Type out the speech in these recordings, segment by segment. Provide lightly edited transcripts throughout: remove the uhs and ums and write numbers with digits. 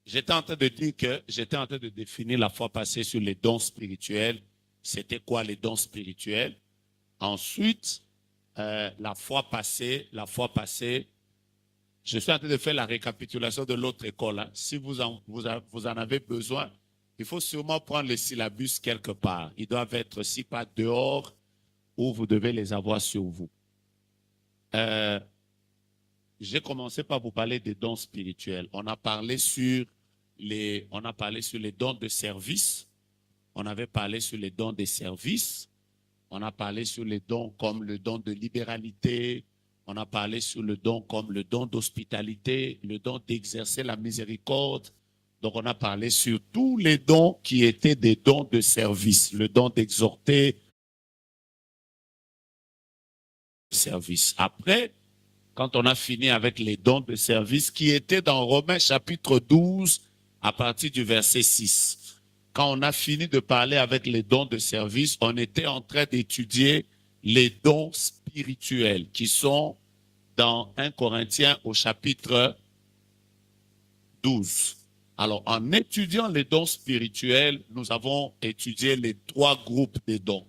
J'étais en train de dire que j'étais en train de définir la fois passée sur les dons spirituels. C'était quoi les dons spirituels? Ensuite, la fois passée, je suis en train de faire la récapitulation de l'autre école. Hein. Si vous en avez besoin, il faut sûrement prendre les syllabus quelque part. Ils doivent être, si pas dehors, ou vous devez les avoir sur vous. J'ai commencé par vous parler des dons spirituels. On a parlé sur les dons de service. On avait parlé sur les dons de service. On a parlé sur les dons comme le don de libéralité. On a parlé sur le don comme le don d'hospitalité, le don d'exercer la miséricorde. Donc, on a parlé sur tous les dons qui étaient des dons de service, le don d'exhorter, service. Après, quand on a fini avec les dons de service qui étaient dans Romains chapitre 12 à partir du verset 6. Quand on a fini de parler avec les dons de service, on était en train d'étudier les dons spirituels qui sont dans 1 Corinthiens au chapitre 12. Alors, en étudiant les dons spirituels, nous avons étudié les trois groupes de dons.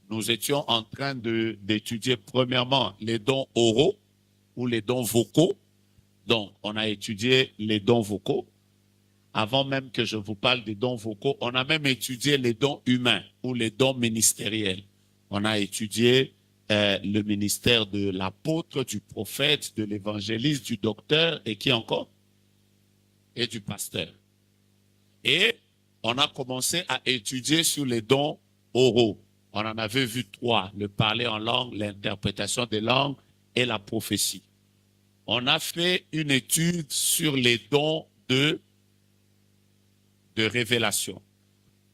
Nous étions en train d'étudier premièrement les dons oraux, ou les dons vocaux. Donc, on a étudié les dons vocaux. Avant même que je vous parle des dons vocaux, on a même étudié les dons humains ou les dons ministériels. On a étudié le ministère de l'apôtre, du prophète, de l'évangéliste, du docteur et qui encore? Et du pasteur. Et on a commencé à étudier sur les dons oraux. On en avait vu trois, le parler en langue, l'interprétation des langues et la prophétie. On a fait une étude sur les dons de révélation.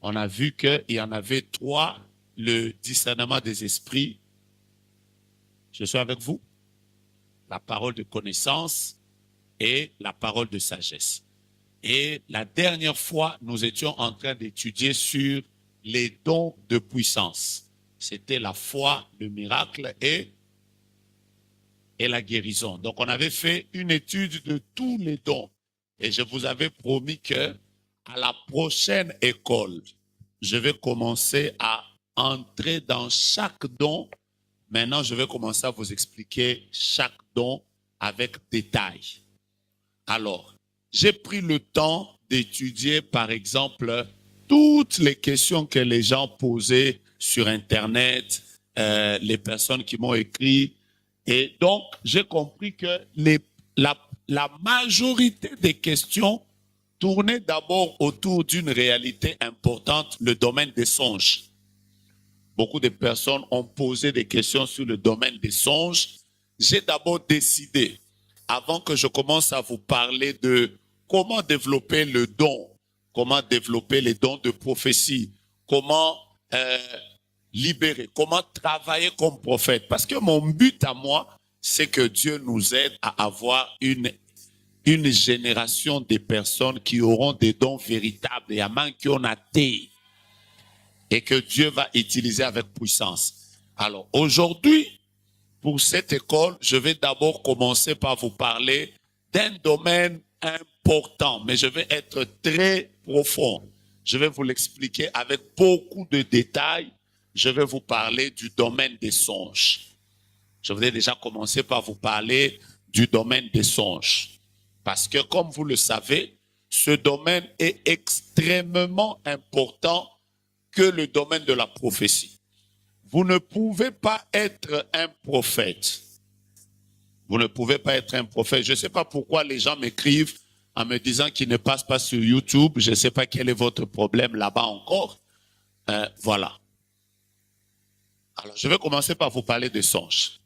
On a vu qu'il y en avait trois, le discernement des esprits. Je suis avec vous. La parole de connaissance et la parole de sagesse. Et la dernière fois, nous étions en train d'étudier sur les dons de puissance. C'était la foi, le miracle et la guérison. Donc, on avait fait une étude de tous les dons. Et je vous avais promis que à la prochaine école, je vais commencer à entrer dans chaque don. Maintenant, je vais commencer à vous expliquer chaque don avec détail. Alors, j'ai pris le temps d'étudier, par exemple, toutes les questions que les gens posaient sur Internet, les personnes qui m'ont écrit. Et donc, j'ai compris que la majorité des questions tournaient d'abord autour d'une réalité importante, le domaine des songes. Beaucoup de personnes ont posé des questions sur le domaine des songes. J'ai d'abord décidé, avant que je commence à vous parler de comment développer le don, comment développer les dons de prophétie, comment libérer, comment travailler comme prophète. Parce que mon but à moi, c'est que Dieu nous aide à avoir une génération de personnes qui auront des dons véritables et à manquer on a été et que Dieu va utiliser avec puissance. Alors aujourd'hui, pour cette école, je vais d'abord commencer par vous parler d'un domaine important, mais je vais être très profond. Je vais vous l'expliquer avec beaucoup de détails. Je vais vous parler du domaine des songes. Je voudrais déjà commencer par vous parler du domaine des songes. Parce que comme vous le savez, ce domaine est extrêmement important que le domaine de la prophétie. Vous ne pouvez pas être un prophète. Vous ne pouvez pas être un prophète. Je ne sais pas pourquoi les gens m'écrivent en me disant qu'ils ne passent pas sur YouTube. Je ne sais pas quel est votre problème là-bas encore. Voilà. Alors, je vais commencer par vous parler des songes.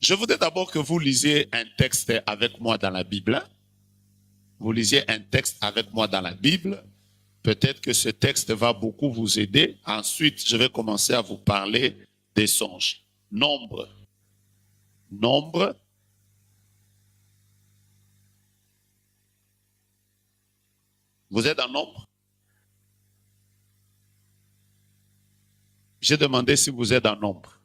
Je voudrais d'abord que vous lisiez un texte avec moi dans la Bible. Vous lisiez un texte avec moi dans la Bible. Peut-être que ce texte va beaucoup vous aider. Ensuite, je vais commencer à vous parler des songes. Nombre. Nombre. Vous êtes en nombre? J'ai demandé si vous êtes en nombre.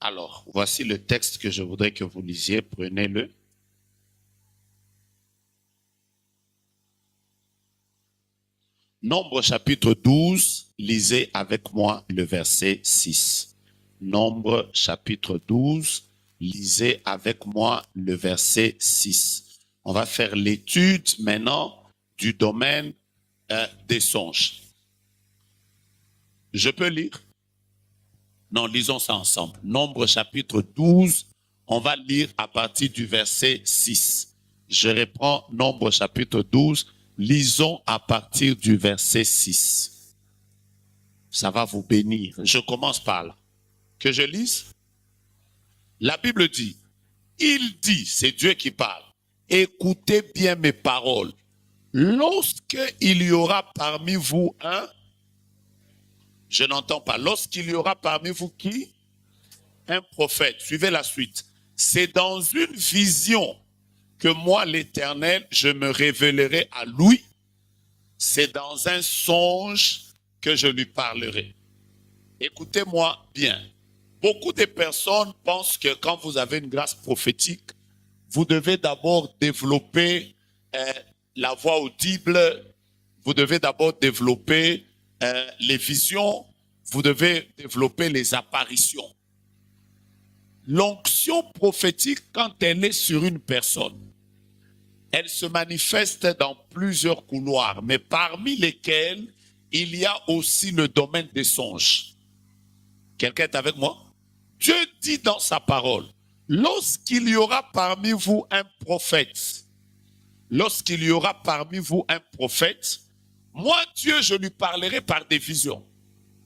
Alors, voici le texte que je voudrais que vous lisiez. Prenez-le. Nombre chapitre 12, lisez avec moi le verset 6. Nombre chapitre 12, lisez avec moi le verset 6. On va faire l'étude maintenant du domaine des songes. Je peux lire? Non, lisons ça ensemble. Nombre chapitre 12, on va lire à partir du verset 6. Je reprends Nombre chapitre 12, lisons à partir du verset 6. Ça va vous bénir. Je commence par là. Que je lise? La Bible dit, il dit, c'est Dieu qui parle, écoutez bien mes paroles. Lorsqu'il y aura parmi vous un, je n'entends pas, lorsqu'il y aura parmi vous qui? Un prophète. Suivez la suite. C'est dans une vision que moi, l'Éternel, je me révélerai à lui. C'est dans un songe que je lui parlerai. Écoutez-moi bien. Beaucoup de personnes pensent que quand vous avez une grâce prophétique, vous devez d'abord développer la voix audible, vous devez d'abord développer les visions, vous devez développer les apparitions. L'onction prophétique, quand elle est sur une personne, elle se manifeste dans plusieurs couloirs, mais parmi lesquels il y a aussi le domaine des songes. Quelqu'un est avec moi? Dieu dit dans sa parole, lorsqu'il y aura parmi vous un prophète, lorsqu'il y aura parmi vous un prophète, moi, Dieu, je lui parlerai par des visions.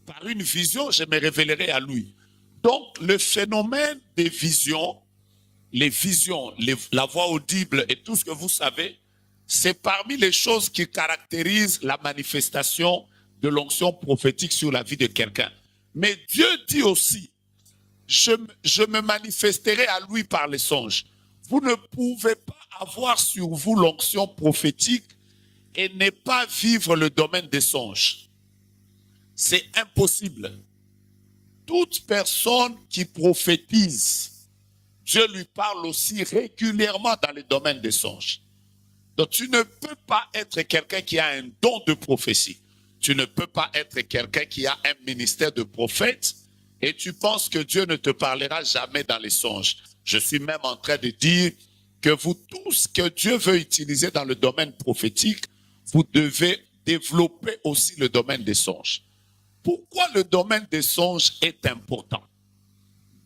Par une vision, je me révélerai à lui. Donc, le phénomène des visions, les visions, la voix audible et tout ce que vous savez, c'est parmi les choses qui caractérisent la manifestation de l'onction prophétique sur la vie de quelqu'un. Mais Dieu dit aussi, je me manifesterai à lui par les songes. Vous ne pouvez pas avoir sur vous l'onction prophétique et ne pas vivre le domaine des songes. C'est impossible. Toute personne qui prophétise, Dieu lui parle aussi régulièrement dans le domaine des songes. Donc tu ne peux pas être quelqu'un qui a un don de prophétie. Tu ne peux pas être quelqu'un qui a un ministère de prophète et tu penses que Dieu ne te parlera jamais dans les songes. Je suis même en train de dire que vous tous que Dieu veut utiliser dans le domaine prophétique, vous devez développer aussi le domaine des songes. Pourquoi le domaine des songes est important?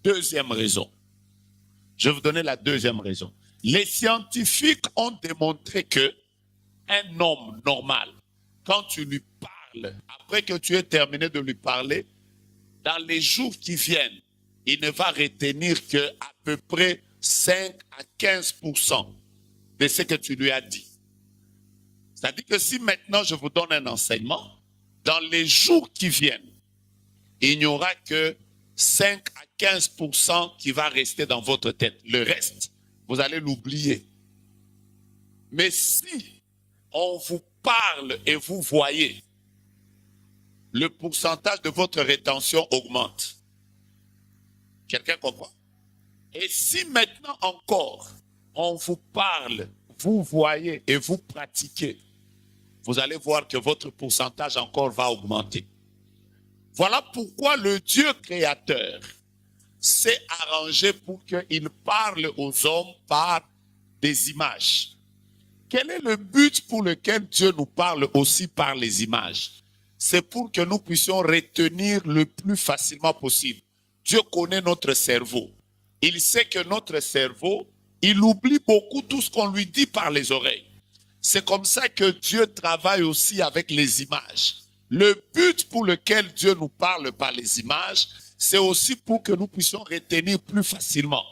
Deuxième raison. Je vais vous donner la deuxième raison. Les scientifiques ont démontré que un homme normal, quand tu lui parles, après que tu aies terminé de lui parler, dans les jours qui viennent, il ne va retenir que à peu près 5 à 15% de ce que tu lui as dit. C'est-à-dire que si maintenant je vous donne un enseignement, dans les jours qui viennent, il n'y aura que 5 à 15% qui va rester dans votre tête. Le reste, vous allez l'oublier. Mais si on vous parle et vous voyez, le pourcentage de votre rétention augmente. Quelqu'un comprend? Et si maintenant encore, on vous parle, vous voyez et vous pratiquez, vous allez voir que votre pourcentage encore va augmenter. Voilà pourquoi le Dieu créateur s'est arrangé pour qu'il parle aux hommes par des images. Quel est le but pour lequel Dieu nous parle aussi par les images? C'est pour que nous puissions retenir le plus facilement possible. Dieu connaît notre cerveau. Il sait que notre cerveau, il oublie beaucoup tout ce qu'on lui dit par les oreilles. C'est comme ça que Dieu travaille aussi avec les images. Le but pour lequel Dieu nous parle par les images, c'est aussi pour que nous puissions retenir plus facilement.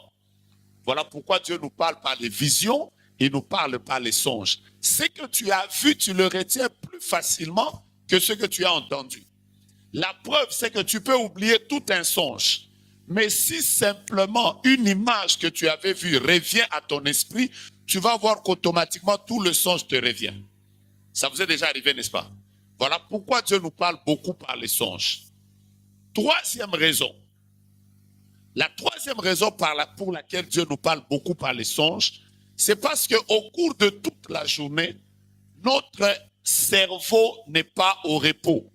Voilà pourquoi Dieu nous parle par les visions, il nous parle par les songes. Ce que tu as vu, tu le retiens plus facilement que ce que tu as entendu. La preuve, c'est que tu peux oublier tout un songe. Mais si simplement une image que tu avais vue revient à ton esprit, tu vas voir qu'automatiquement tout le songe te revient. Ça vous est déjà arrivé, n'est-ce pas? Voilà pourquoi Dieu nous parle beaucoup par les songes. Troisième raison. La troisième raison pour laquelle Dieu nous parle beaucoup par les songes, c'est parce qu'au cours de toute la journée, notre cerveau n'est pas au repos.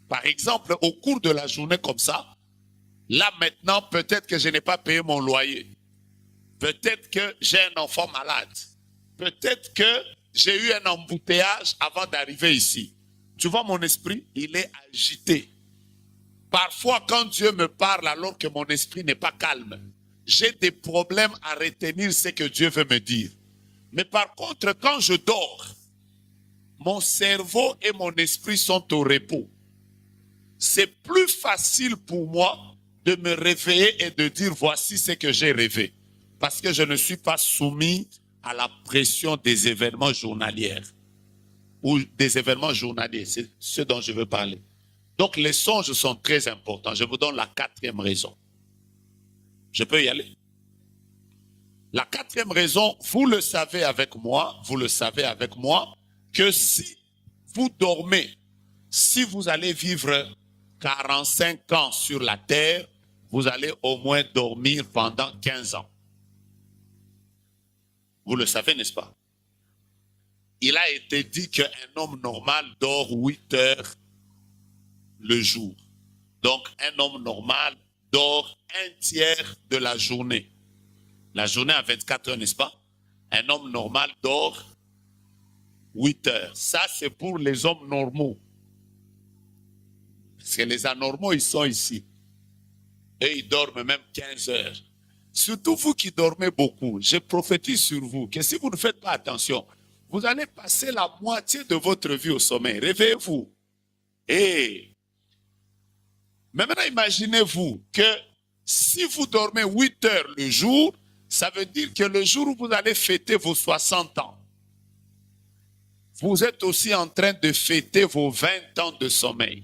Par exemple, au cours de la journée comme ça, là maintenant, peut-être que je n'ai pas payé mon loyer. Peut-être que j'ai un enfant malade. Peut-être que j'ai eu un embouteillage avant d'arriver ici. Tu vois, mon esprit, il est agité. Parfois, quand Dieu me parle alors que mon esprit n'est pas calme, j'ai des problèmes à retenir ce que Dieu veut me dire. Mais par contre, quand je dors, mon cerveau et mon esprit sont au repos. C'est plus facile pour moi de me réveiller et de dire voici ce que j'ai rêvé. Parce que je ne suis pas soumis à la pression des événements journaliers. Ou des événements journaliers, c'est ce dont je veux parler. Donc les songes sont très importants. Je vous donne la quatrième raison. Je peux y aller? La quatrième raison, vous le savez avec moi, que si vous dormez, si vous allez vivre 45 ans sur la terre, vous allez au moins dormir pendant 15 ans. Vous le savez, n'est-ce pas? Il a été dit qu'un homme normal dort 8 heures le jour. Donc, un homme normal dort un tiers de la journée. La journée a 24 heures, n'est-ce pas? Un homme normal dort 8 heures. Ça, c'est pour les hommes normaux. Parce que les anormaux, ils sont ici. Et ils dorment même 15 heures. Surtout vous qui dormez beaucoup, je prophétise sur vous que si vous ne faites pas attention, vous allez passer la moitié de votre vie au sommeil. Réveillez-vous. Et maintenant, imaginez-vous que si vous dormez 8 heures le jour, ça veut dire que le jour où vous allez fêter vos 60 ans, vous êtes aussi en train de fêter vos 20 ans de sommeil.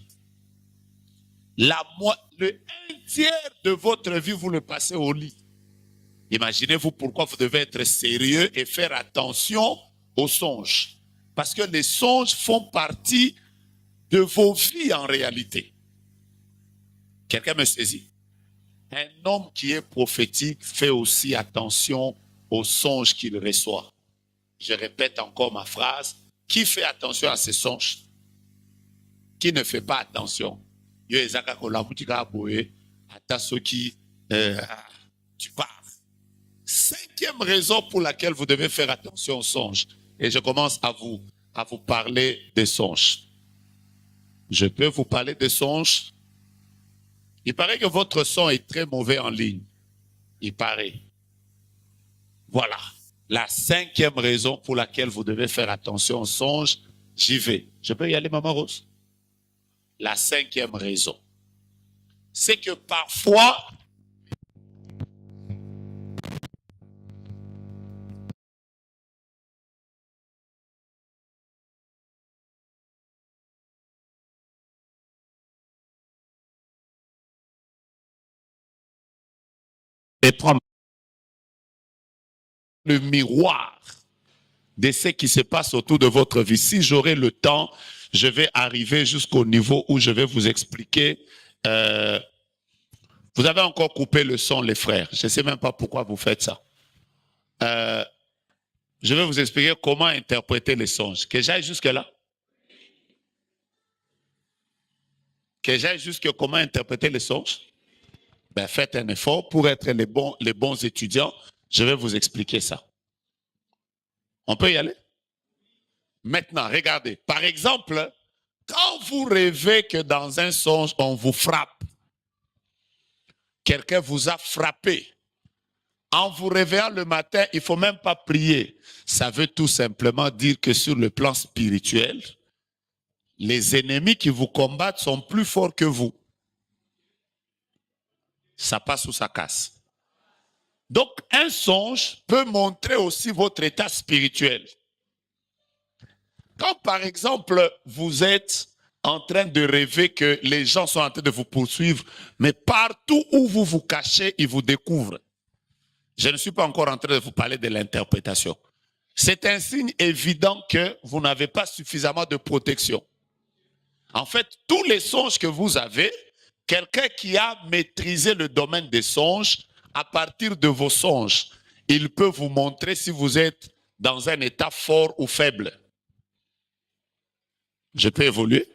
Le 1/3 de votre vie, vous le passez au lit. Imaginez-vous pourquoi vous devez être sérieux et faire attention aux songes. Parce que les songes font partie de vos vies en réalité. Quelqu'un me saisit? Un homme qui est prophétique fait aussi attention aux songes qu'il reçoit. Je répète encore ma phrase. Qui fait attention à ces songes? Qui ne fait pas attention? Tu pars. Cinquième raison pour laquelle vous devez faire attention aux songes. Et je commence à vous parler des songes. Je peux vous parler des songes. Il paraît que votre son est très mauvais en ligne. Il paraît. Voilà. La cinquième raison pour laquelle vous devez faire attention aux songes. J'y vais. Je peux y aller, Maman Rose? La cinquième raison, c'est que parfois, et prendre le miroir de ce qui se passe autour de votre vie. Si j'aurai le temps, je vais arriver jusqu'au niveau où je vais vous expliquer. Vous avez encore coupé le son, les frères. Je ne sais même pas pourquoi vous faites ça. Je vais vous expliquer comment interpréter les songes. Que j'aille jusque-là? Que j'aille jusque comment interpréter les songes? Ben, faites un effort pour être les bons étudiants. Je vais vous expliquer ça. On peut y aller? Maintenant, regardez. Par exemple, quand vous rêvez que dans un songe, on vous frappe, quelqu'un vous a frappé, en vous réveillant le matin, il ne faut même pas prier. Ça veut tout simplement dire que sur le plan spirituel, les ennemis qui vous combattent sont plus forts que vous. Ça passe ou ça casse. Donc, un songe peut montrer aussi votre état spirituel. Quand, par exemple, vous êtes en train de rêver que les gens sont en train de vous poursuivre, mais partout où vous vous cachez, ils vous découvrent. Je ne suis pas encore en train de vous parler de l'interprétation. C'est un signe évident que vous n'avez pas suffisamment de protection. En fait, tous les songes que vous avez, Quelqu'un qui a maîtrisé le domaine des songes, à partir de vos songes, il peut vous montrer si vous êtes dans un état fort ou faible. Je peux évoluer.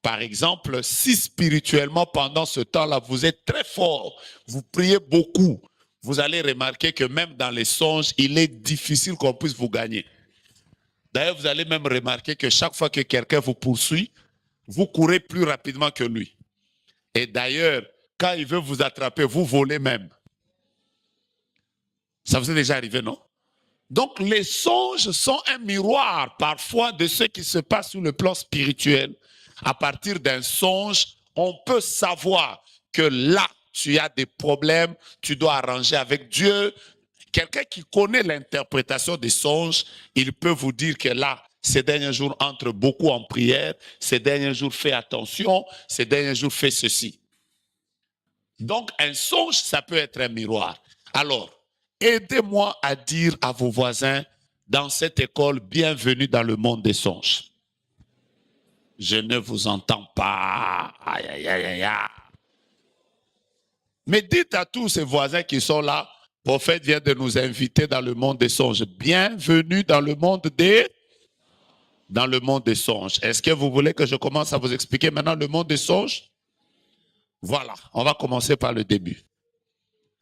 Par exemple, si spirituellement, pendant ce temps-là, vous êtes très fort, vous priez beaucoup, vous allez remarquer que même dans les songes, il est difficile qu'on puisse vous gagner. D'ailleurs, vous allez même remarquer que chaque fois que quelqu'un vous poursuit, vous courez plus rapidement que lui. Et d'ailleurs, quand il veut vous attraper, vous volez même. Ça vous est déjà arrivé, non? Donc, les songes sont un miroir parfois de ce qui se passe sur le plan spirituel. À partir d'un songe, on peut savoir que là, tu as des problèmes, tu dois arranger avec Dieu. Quelqu'un qui connaît l'interprétation des songes, il peut vous dire que là, ces derniers jours, entre beaucoup en prière, ces derniers jours, fais attention, ces derniers jours, fais ceci. Donc, un songe, ça peut être un miroir. Alors, aidez-moi à dire à vos voisins dans cette école, bienvenue dans le monde des songes. Je ne vous entends pas. Aïe, aïe, aïe, aïe, aïe. Mais dites à tous ces voisins qui sont là, le prophète vient de nous inviter dans le monde des songes. Bienvenue dans le monde des songes. Est-ce que vous voulez que je commence à vous expliquer maintenant le monde des songes? Voilà, on va commencer par le début.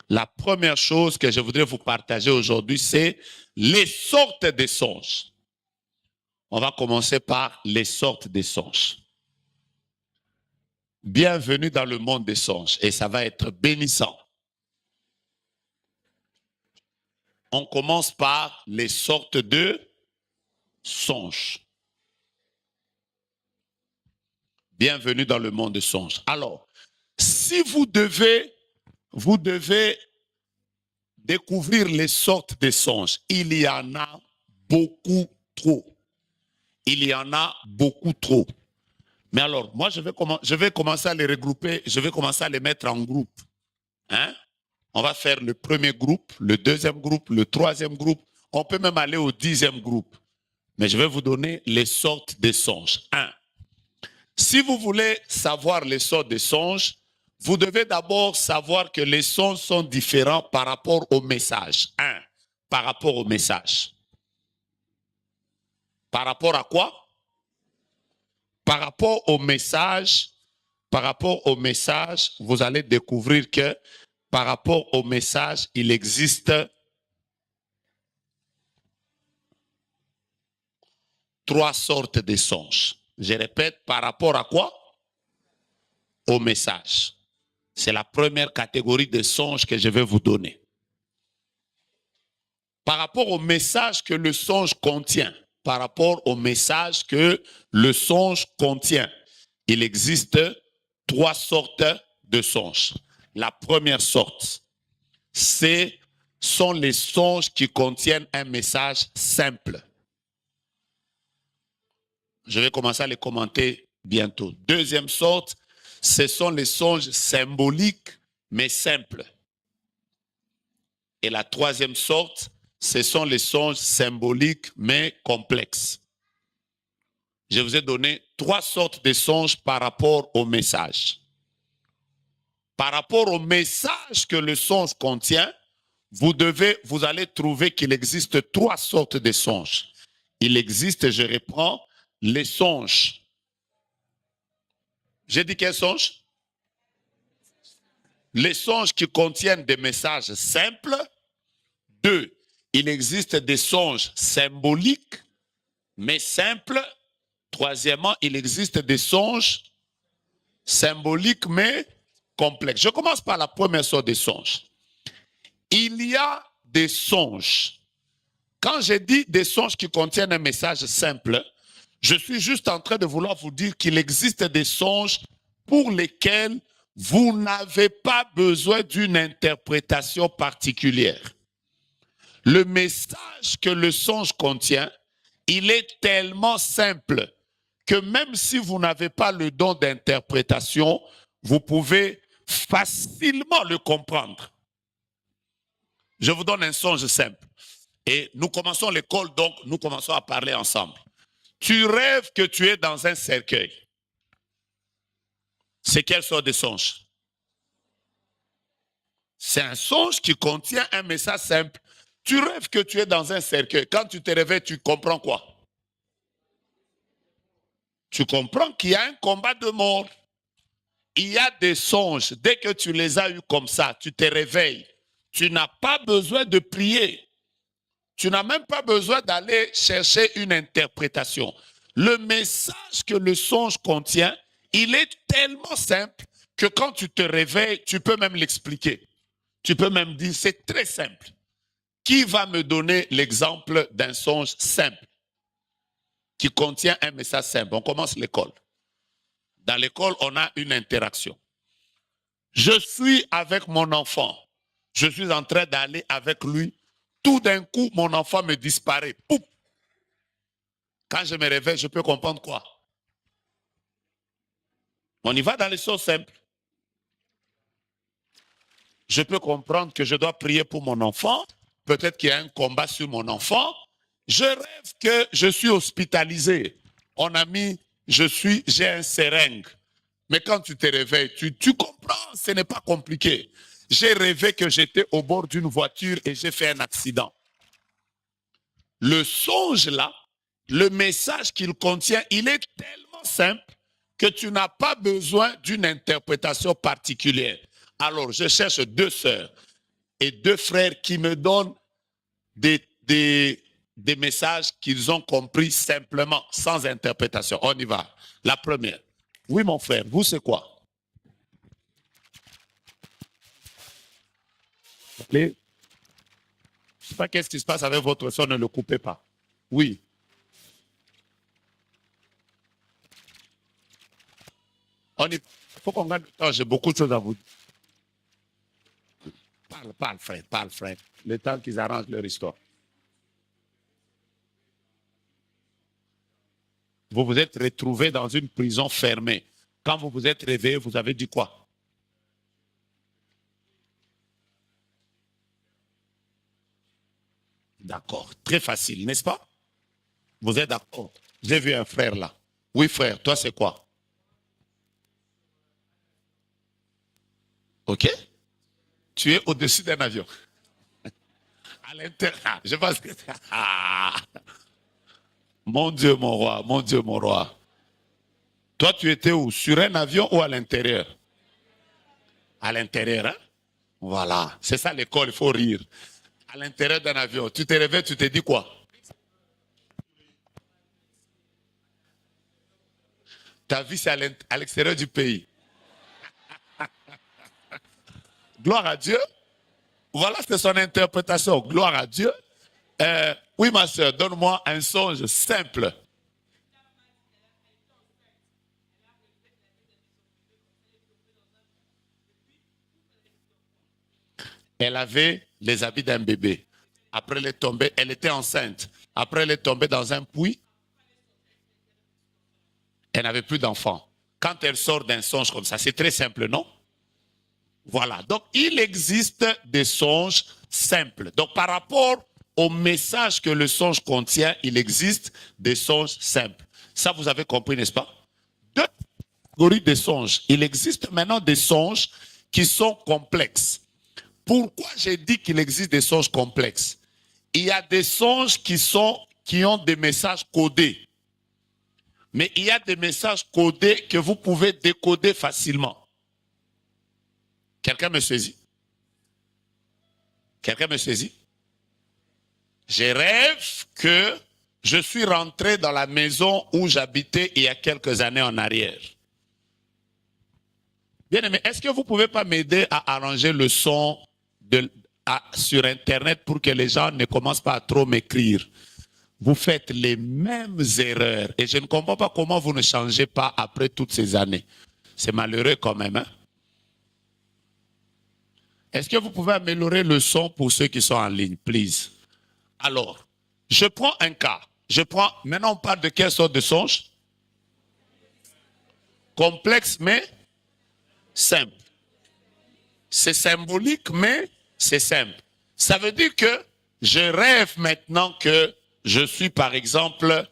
La première chose que je voudrais vous partager aujourd'hui, c'est les sortes des songes. On va commencer par les sortes des songes. Bienvenue dans le monde des songes et ça va être bénissant. On commence par les sortes de songes. Bienvenue dans le monde des songes. Alors, si vous devez découvrir les sortes de songes. Il y en a beaucoup trop. Il y en a beaucoup trop. Mais alors, moi, je vais commencer à les regrouper, je vais commencer à les mettre en groupe. Hein? On va faire le premier groupe, le deuxième groupe, le troisième groupe. On peut même aller au 10e groupe. Mais je vais vous donner les sortes de songes. 1. Si vous voulez savoir les sortes de songes, vous devez d'abord savoir que les songes sont différents par rapport au message. 1. Par rapport au message. Par rapport à quoi? Par rapport au message, vous allez découvrir que par rapport au message, il existe 3 sortes de songes. Je répète, par rapport à quoi? Au message. C'est la première catégorie de songes que je vais vous donner. Par rapport au message que le songe contient, par rapport au message que le songe contient, il existe 3 sortes de songes. La première sorte, sont les songes qui contiennent un message simple. Je vais commencer à les commenter bientôt. Deuxième sorte, ce sont les songes symboliques mais simples. Et la troisième sorte, ce sont les songes symboliques mais complexes. Je vous ai donné 3 sortes de songes par rapport au message. Par rapport au message que le songe contient, vous allez trouver qu'il existe 3 sortes de songes. Il existe, je reprends, les songes. J'ai dit quels songes? Les songes qui contiennent des messages simples. 2. Il existe des songes symboliques, mais simples. Troisièmement, il existe des songes symboliques, mais complexes. Je commence par la première sorte de songes. Il y a des songes. Quand je dis des songes qui contiennent un message simple, je suis juste en train de vouloir vous dire qu'il existe des songes pour lesquels vous n'avez pas besoin d'une interprétation particulière. Le message que le songe contient, il est tellement simple que même si vous n'avez pas le don d'interprétation, vous pouvez facilement le comprendre. Je vous donne un songe simple. Et nous commençons l'école, donc nous commençons à parler ensemble. Tu rêves que tu es dans un cercueil. C'est quelle sorte de songe? C'est un songe qui contient un message simple. Tu rêves que tu es dans un cercueil. Quand tu te réveilles, tu comprends quoi? Tu comprends qu'il y a un combat de mort. Il y a des songes. Dès que tu les as eus comme ça, tu te réveilles. Tu n'as pas besoin de prier. Tu n'as même pas besoin d'aller chercher une interprétation. Le message que le songe contient, il est tellement simple que quand tu te réveilles, tu peux même l'expliquer. Tu peux même dire, c'est très simple. Qui va me donner l'exemple d'un songe simple qui contient un message simple? On commence l'école. Dans l'école, on a une interaction. Je suis avec mon enfant. Je suis en train d'aller avec lui. Tout d'un coup, mon enfant me disparaît. Pouf! Quand je me réveille, je peux comprendre quoi? On y va dans les choses simples. Je peux comprendre que je dois prier pour mon enfant. Peut-être qu'il y a un combat sur mon enfant. Je rêve que je suis hospitalisé. On a mis, j'ai un seringue. Mais quand tu te réveilles, tu comprends, ce n'est pas compliqué. J'ai rêvé que j'étais au bord d'une voiture et j'ai fait un accident. Le songe là, le message qu'il contient, il est tellement simple que tu n'as pas besoin d'une interprétation particulière. Alors, je cherche 2 sœurs et 2 frères qui me donnent des messages qu'ils ont compris simplement, sans interprétation. On y va. La première. Oui, mon frère, vous, c'est quoi? Je ne sais pas qu'est-ce qui se passe avec votre son, ne le coupez pas. Oui. Il faut qu'on gagne du temps, j'ai beaucoup de choses à vous dire. Parle, frère. Le temps qu'ils arrangent leur histoire. Vous vous êtes retrouvé dans une prison fermée. Quand vous vous êtes réveillé, vous avez dit quoi? D'accord. Très facile, n'est-ce pas? Vous êtes d'accord? J'ai vu un frère là. Oui, frère, toi, c'est quoi? OK? Tu es au-dessus d'un avion. À l'intérieur. Je pense que... Mon Dieu, mon roi, mon Dieu, mon roi. Toi, tu étais où? Sur un avion ou à l'intérieur? À l'intérieur, hein? Voilà. C'est ça l'école, il faut rire. À l'intérieur d'un avion. Tu te réveilles, tu te dis quoi? Ta vie, c'est à l'extérieur du pays. Gloire à Dieu. Voilà, c'est son interprétation. Gloire à Dieu. Oui, ma soeur, donne-moi un songe simple. Elle avait les habits d'un bébé. Après, elle est tombée, elle était enceinte. Après, elle est tombée dans un puits. Elle n'avait plus d'enfant. Quand elle sort d'un songe comme ça, c'est très simple, non? Voilà. Donc, il existe des songes simples. Donc, par rapport au message que le songe contient, il existe des songes simples. Ça, vous avez compris, n'est-ce pas? 2 catégories de songes. Il existe maintenant des songes qui sont complexes. Pourquoi j'ai dit qu'il existe des songes complexes? Il y a des songes qui ont des messages codés. Mais il y a des messages codés que vous pouvez décoder facilement. Quelqu'un me saisit? Quelqu'un me saisit? Je rêve que je suis rentré dans la maison où j'habitais il y a quelques années en arrière. Bien aimé, est-ce que vous ne pouvez pas m'aider à arranger le son sur Internet pour que les gens ne commencent pas à trop m'écrire? Vous faites les mêmes erreurs et je ne comprends pas comment vous ne changez pas après toutes ces années. C'est malheureux quand même, hein? Est-ce que vous pouvez améliorer le son pour ceux qui sont en ligne, please? Alors, je prends un cas. Maintenant, on parle de quelle sorte de songe? Complexe, mais simple. C'est symbolique, mais c'est simple. Ça veut dire que je rêve maintenant que je suis, par exemple,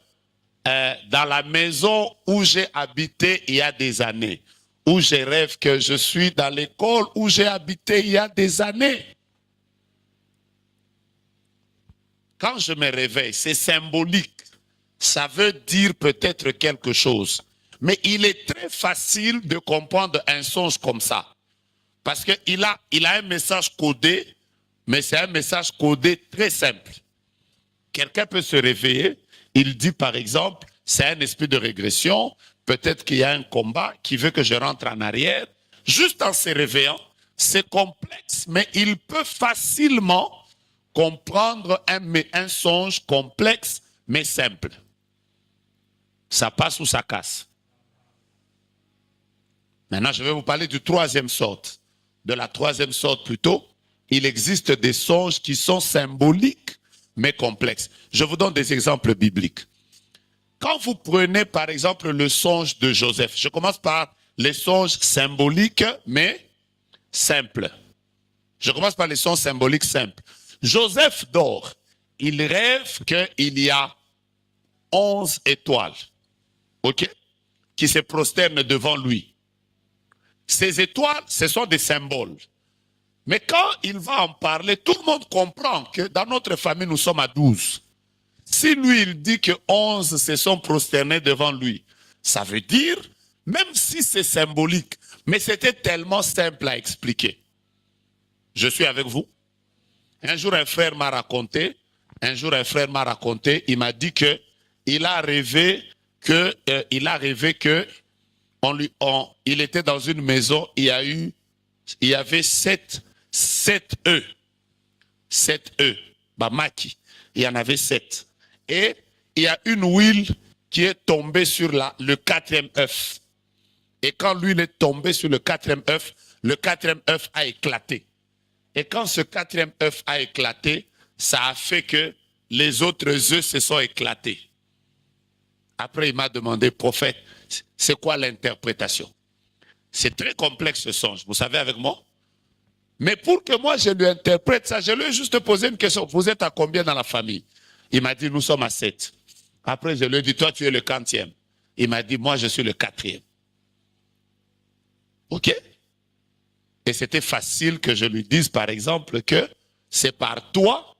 dans la maison où j'ai habité il y a des années. où je rêve que je suis dans l'école où j'ai habité il y a des années. Quand je me réveille, c'est symbolique. Ça veut dire peut-être quelque chose. Mais il est très facile de comprendre un songe comme ça. Parce qu'il a un message codé, mais c'est un message codé très simple. Quelqu'un peut se réveiller, il dit par exemple, c'est un esprit de régression, peut-être qu'il y a un combat qui veut que je rentre en arrière. Juste en se réveillant, c'est complexe, mais il peut facilement comprendre un songe complexe, mais simple. Ça passe ou ça casse. Maintenant, je vais vous parler du troisième sorte. De la troisième sorte plutôt, il existe des songes qui sont symboliques, mais complexes. Je vous donne des exemples bibliques. Quand vous prenez par exemple le songe de Joseph, je commence par les songes symboliques, mais simples. Je commence par les songes symboliques simples. Joseph dort. Il rêve qu'il y a 11 étoiles, ok, qui se prosternent devant lui. Ces étoiles, ce sont des symboles. Mais quand il va en parler, tout le monde comprend que dans notre famille, nous sommes à 12. Si lui, il dit que 11 se sont prosternés devant lui, ça veut dire, même si c'est symbolique, mais c'était tellement simple à expliquer. Je suis avec vous. Un jour, un frère m'a raconté, il m'a dit que il a rêvé que, il était dans une maison, il y avait 7 œufs. 7 œufs. Bamaki. Il y en avait 7. Et il y a une huile qui est tombée sur le 4e œuf. Et quand l'huile est tombée sur le 4e œuf, le 4e œuf a éclaté. Et quand ce 4e œuf a éclaté, ça a fait que les autres œufs se sont éclatés. Après, il m'a demandé, prophète, c'est quoi l'interprétation? C'est très complexe ce songe, vous savez avec moi? Mais pour que moi je lui interprète ça, je lui ai juste posé une question. Vous êtes à combien dans la famille? Il m'a dit, nous sommes à 7. Après, je lui ai dit, toi, tu es le 40e. Il m'a dit, moi, je suis le 4e. OK? Et c'était facile que je lui dise, par exemple, que c'est par toi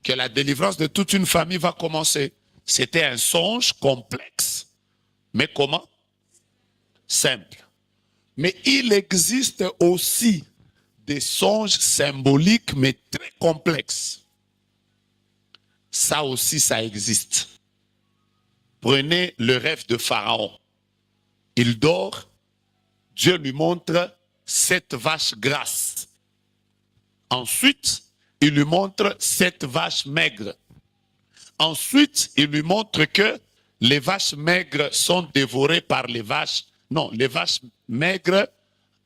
que la délivrance de toute une famille va commencer. C'était un songe complexe. Mais comment? Simple. Mais il existe aussi des songes symboliques, mais très complexes. Ça aussi, ça existe. Prenez le rêve de Pharaon. Il dort, Dieu lui montre 7 vaches grasses. Ensuite, il lui montre 7 vaches maigres. Ensuite, il lui montre que les vaches maigres sont dévorées par les vaches. Non, les vaches maigres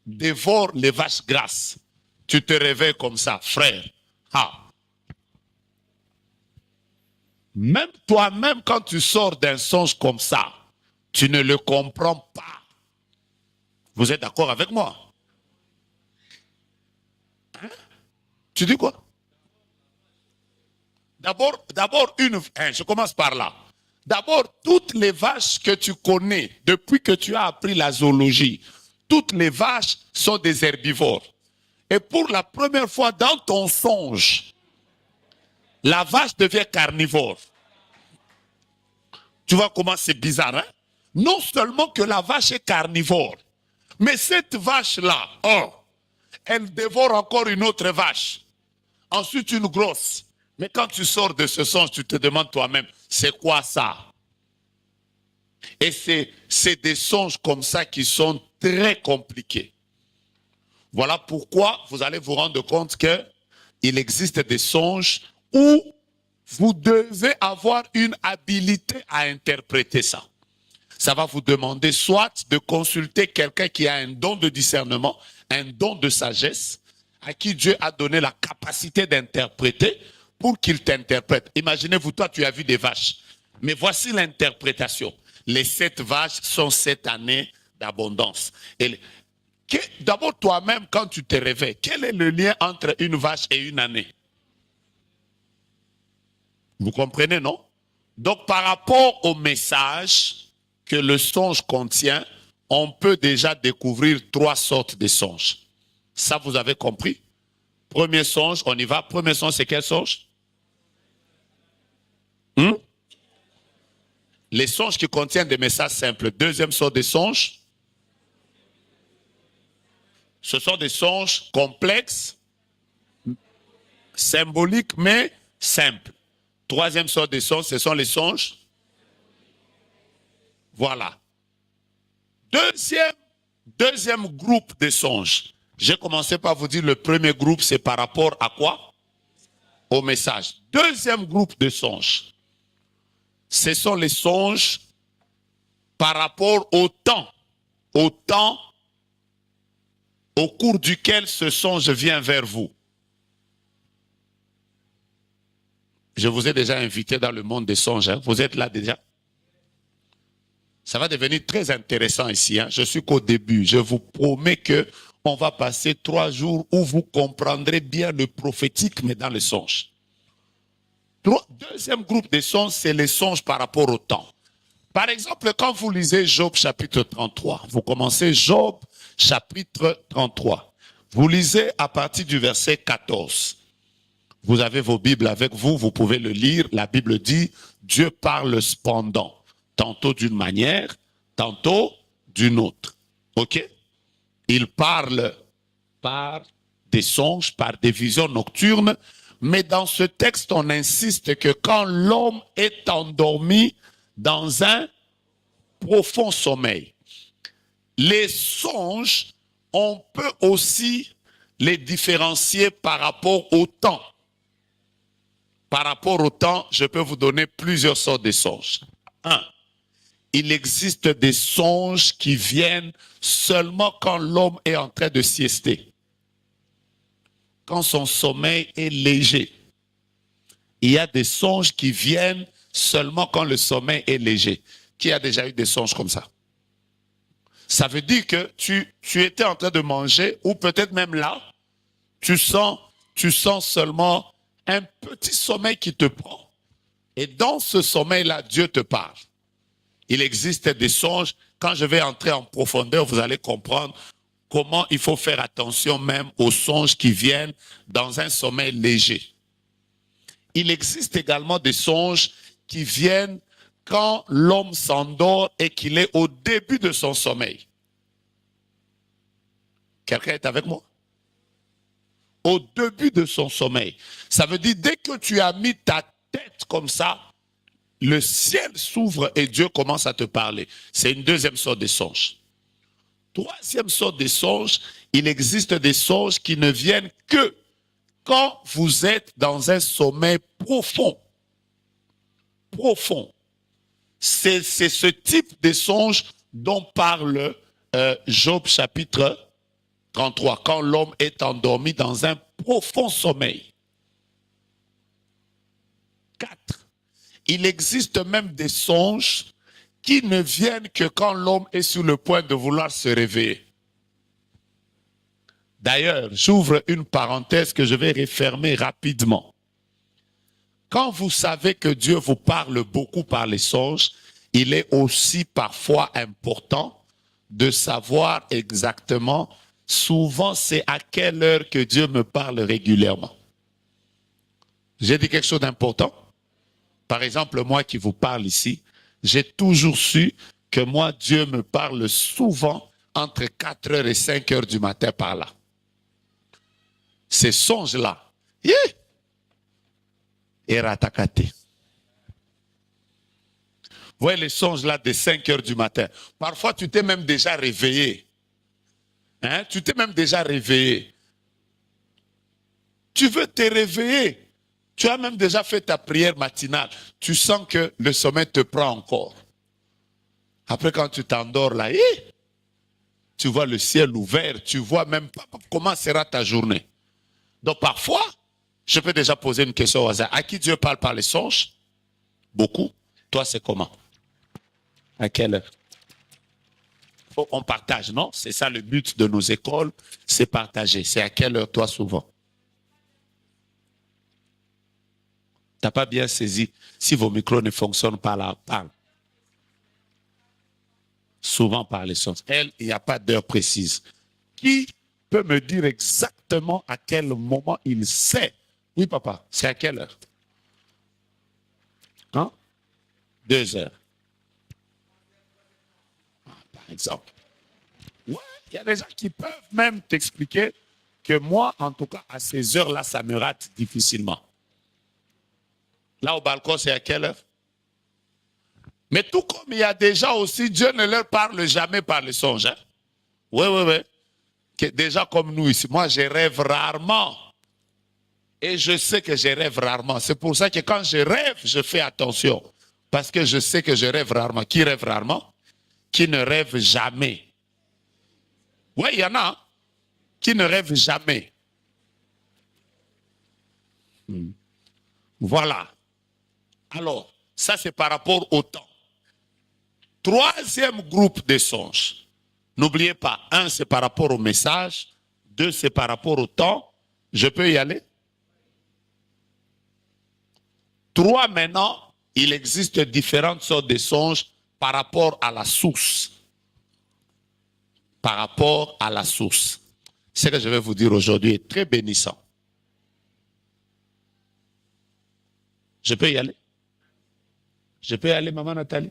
dévorent les vaches grasses. Tu te réveilles comme ça, frère. Ah. Même toi-même, quand tu sors d'un songe comme ça, tu ne le comprends pas. Vous êtes d'accord avec moi? Hein? Tu dis quoi? D'abord, je commence par là. D'abord, toutes les vaches que tu connais, depuis que tu as appris la zoologie, toutes les vaches sont des herbivores. Et pour la première fois dans ton songe, la vache devient carnivore. Tu vois comment c'est bizarre, hein? Non seulement que la vache est carnivore, mais cette vache-là, elle dévore encore une autre vache. Ensuite, une grosse. Mais quand tu sors de ce songe, tu te demandes toi-même, c'est quoi ça? Et c'est des songes comme ça qui sont très compliqués. Voilà pourquoi vous allez vous rendre compte qu'il existe des songes où vous devez avoir une habilité à interpréter ça. Ça va vous demander soit de consulter quelqu'un qui a un don de discernement, un don de sagesse, à qui Dieu a donné la capacité d'interpréter pour qu'il t'interprète. Imaginez-vous, toi, tu as vu des vaches. Mais voici l'interprétation. Les 7 vaches sont 7 années d'abondance. D'abord, toi-même, quand tu te réveilles, quel est le lien entre une vache et une année? Vous comprenez, non? Donc, par rapport au message que le songe contient, on peut déjà découvrir 3 sortes de songes. Ça, vous avez compris? Premier songe, on y va. Premier songe, c'est quel songe? Les songes qui contiennent des messages simples. Deuxième sorte de songes, ce sont des songes complexes, symboliques, mais simples. Troisième sorte de songes, ce sont les songes. Voilà. Deuxième groupe de songes. J'ai commencé par vous dire le premier groupe, c'est par rapport à quoi? Au message. Deuxième groupe de songes, ce sont les songes par rapport au temps au cours duquel ce songe vient vers vous. Je vous ai déjà invité dans le monde des songes. Hein? Vous êtes là déjà? Ça va devenir très intéressant ici. Hein? Je suis qu'au début. Je vous promets que on va passer 3 jours où vous comprendrez bien le prophétique, mais dans les songes. Deuxième groupe de songes, c'est les songes par rapport au temps. Par exemple, quand vous lisez Job chapitre 33, vous commencez Job chapitre 33. Vous lisez à partir du verset 14. Vous avez vos Bibles avec vous, vous pouvez le lire. La Bible dit, Dieu parle cependant, tantôt d'une manière, tantôt d'une autre. OK? Il parle par des songes, par des visions nocturnes, mais dans ce texte, on insiste que quand l'homme est endormi dans un profond sommeil, les songes, on peut aussi les différencier par rapport au temps. Par rapport au temps, je peux vous donner plusieurs sortes de songes. 1. Il existe des songes qui viennent seulement quand l'homme est en train de siester. Quand son sommeil est léger. Il y a des songes qui viennent seulement quand le sommeil est léger. Qui a déjà eu des songes comme ça? Ça veut dire que tu étais en train de manger, ou peut-être même là, tu sens seulement un petit sommeil qui te prend. Et dans ce sommeil-là, Dieu te parle. Il existe des songes. Quand je vais entrer en profondeur, vous allez comprendre comment il faut faire attention même aux songes qui viennent dans un sommeil léger. Il existe également des songes qui viennent quand l'homme s'endort et qu'il est au début de son sommeil. Quelqu'un est avec moi? Au début de son sommeil. Ça veut dire, dès que tu as mis ta tête comme ça, le ciel s'ouvre et Dieu commence à te parler. C'est une deuxième sorte de songe. Troisième sorte de songe, il existe des songes qui ne viennent que quand vous êtes dans un sommeil profond. Profond. C'est ce type de songe dont parle Job chapitre 33, quand l'homme est endormi dans un profond sommeil. 4. Il existe même des songes qui ne viennent que quand l'homme est sur le point de vouloir se réveiller. D'ailleurs, j'ouvre une parenthèse que je vais refermer rapidement. Quand vous savez que Dieu vous parle beaucoup par les songes, il est aussi parfois important de savoir exactement, souvent c'est à quelle heure que Dieu me parle régulièrement. J'ai dit quelque chose d'important? Par exemple, moi qui vous parle ici, j'ai toujours su que moi, Dieu me parle souvent entre 4 heures et 5 heures du matin par là. Ces songes-là, et ratakate. Vous voyez les songes là de 5 heures du matin. Parfois, tu t'es même déjà réveillé. Hein? Tu t'es même déjà réveillé. Tu veux te réveiller. Tu as même déjà fait ta prière matinale. Tu sens que le sommeil te prend encore. Après, quand tu t'endors là, tu vois le ciel ouvert. Tu vois même pas comment sera ta journée. Donc parfois, je peux déjà poser une question au hasard. À qui Dieu parle par les songes? Beaucoup. Toi, c'est comment? À quelle heure? On partage, non? C'est ça le but de nos écoles, c'est partager. C'est à quelle heure, toi, souvent? Tu n'as pas bien saisi. Si vos micros ne fonctionnent pas là, parle. Souvent par les songes. Elle, il n'y a pas d'heure précise. Qui peut me dire exactement à quel moment il sait? Oui, papa, c'est à quelle heure? Hein? 2 heures. Par exemple. Ouais, il y a des gens qui peuvent même t'expliquer que moi, en tout cas, à ces heures-là, ça me rate difficilement. Là, au balcon, c'est à quelle heure? Mais tout comme il y a des gens aussi, Dieu ne leur parle jamais par le songe. Hein? Oui, oui, oui. Déjà comme nous ici, moi, je rêve rarement. Et je sais que je rêve rarement. C'est pour ça que quand je rêve, je fais attention. Parce que je sais que je rêve rarement. Qui rêve rarement? Qui ne rêve jamais. Oui, il y en a. Hein? Qui ne rêve jamais. Voilà. Alors, ça c'est par rapport au temps. Troisième groupe de songes. N'oubliez pas, 1 c'est par rapport au message, 2 c'est par rapport au temps. Je peux y aller? 3 maintenant, il existe différentes sortes de songes par rapport à la source. Par rapport à la source. Ce que je vais vous dire aujourd'hui est très bénissant. Je peux y aller? Je peux y aller, maman Nathalie?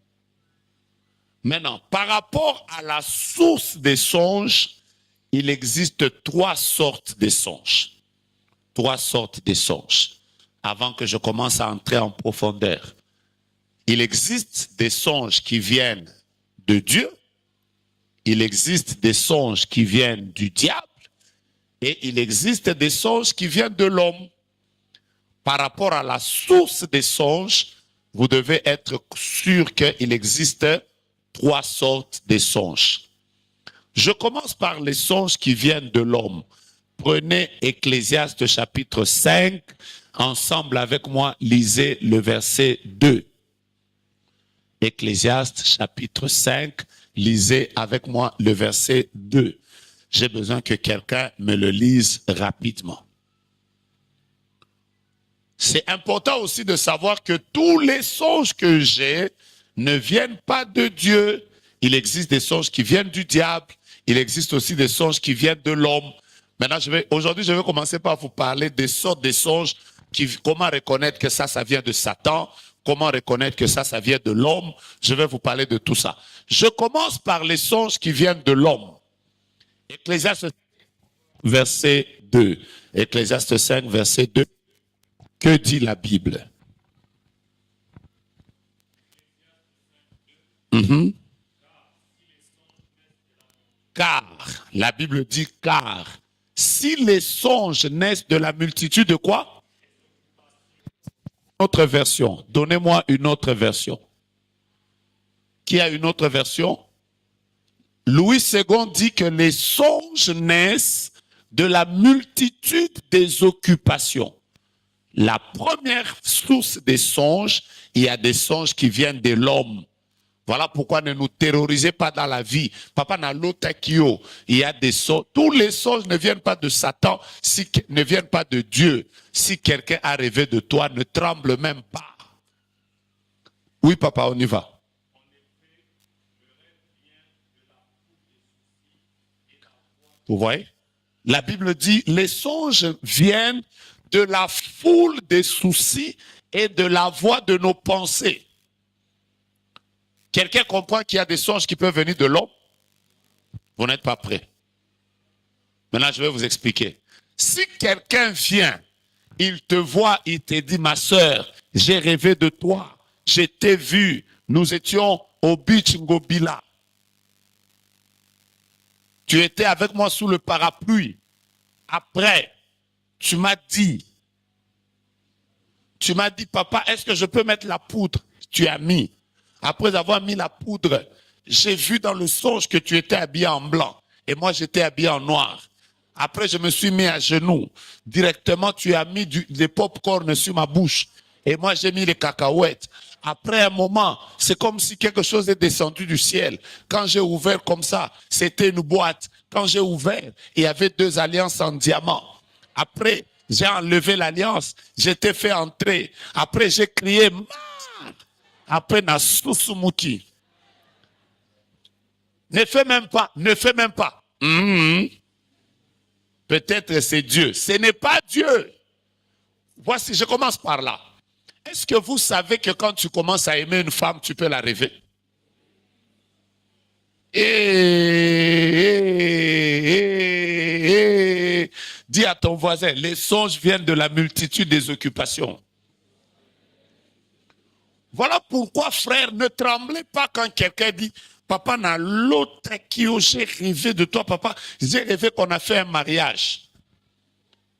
Maintenant, par rapport à la source des songes, il existe 3 sortes de songes. 3 sortes de songes. Avant que je commence à entrer en profondeur. Il existe des songes qui viennent de Dieu. Il existe des songes qui viennent du diable. Et il existe des songes qui viennent de l'homme. Par rapport à la source des songes, vous devez être sûr qu'il existe 3 sortes de songes. Je commence par les songes qui viennent de l'homme. Prenez Ecclésiaste chapitre 5, ensemble avec moi, lisez le verset 2. Ecclésiaste chapitre 5, lisez avec moi le verset 2. J'ai besoin que quelqu'un me le lise rapidement. C'est important aussi de savoir que tous les songes que j'ai ne viennent pas de Dieu. Il existe des songes qui viennent du diable. Il existe aussi des songes qui viennent de l'homme. Maintenant, aujourd'hui, je vais commencer par vous parler des sortes de songes, comment reconnaître que ça vient de Satan, comment reconnaître que ça vient de l'homme. Je vais vous parler de tout ça. Je commence par les songes qui viennent de l'homme. Ecclésiaste verset 2. Ecclésiaste 5, verset 2. Que dit la Bible? Car, la Bible dit car, si les songes naissent de la multitude de quoi? Autre version. Donnez-moi une autre version. Qui a une autre version? Louis II dit que les songes naissent de la multitude des occupations. La première source des songes, il y a des songes qui viennent de l'homme. Voilà pourquoi ne nous terrorisez pas dans la vie. Papa n'a l'autre kio. Il y a des songes. Tous les songes ne viennent pas de Satan, ne viennent pas de Dieu. Si quelqu'un a rêvé de toi, ne tremble même pas. Oui, papa, on y va. Vous voyez? La Bible dit, les songes viennent de la foule des soucis et de la voix de nos pensées. Quelqu'un comprend qu'il y a des songes qui peuvent venir de l'homme? Vous n'êtes pas prêt. Maintenant, je vais vous expliquer. Si quelqu'un vient, il te voit, il te dit, ma soeur, j'ai rêvé de toi, je t'ai vu, nous étions au beach Ngobila. Tu étais avec moi sous le parapluie. Après, tu m'as dit, papa, est-ce que je peux mettre la poudre? Tu as mis. Après avoir mis la poudre, j'ai vu dans le songe que tu étais habillé en blanc. Et moi, j'étais habillé en noir. Après, je me suis mis à genoux. Directement, tu as mis des pop-corn sur ma bouche. Et moi, j'ai mis les cacahuètes. Après un moment, c'est comme si quelque chose est descendu du ciel. Quand j'ai ouvert comme ça, c'était une boîte. Quand j'ai ouvert, il y avait 2 alliances en diamant. Après, j'ai enlevé l'alliance. J'étais fait entrer. Après, j'ai crié, après, na susumuki. Ne fais même pas, ne fais même pas. Peut-être c'est Dieu. Ce n'est pas Dieu. Voici, je commence par là. Est-ce que vous savez que quand tu commences à aimer une femme, tu peux la rêver? Dis à ton voisin, les songes viennent de la multitude des occupations. Voilà pourquoi, frère, ne tremblez pas quand quelqu'un dit, papa, n'a l'autre qui j'ai rêvé de toi, papa, j'ai rêvé qu'on a fait un mariage.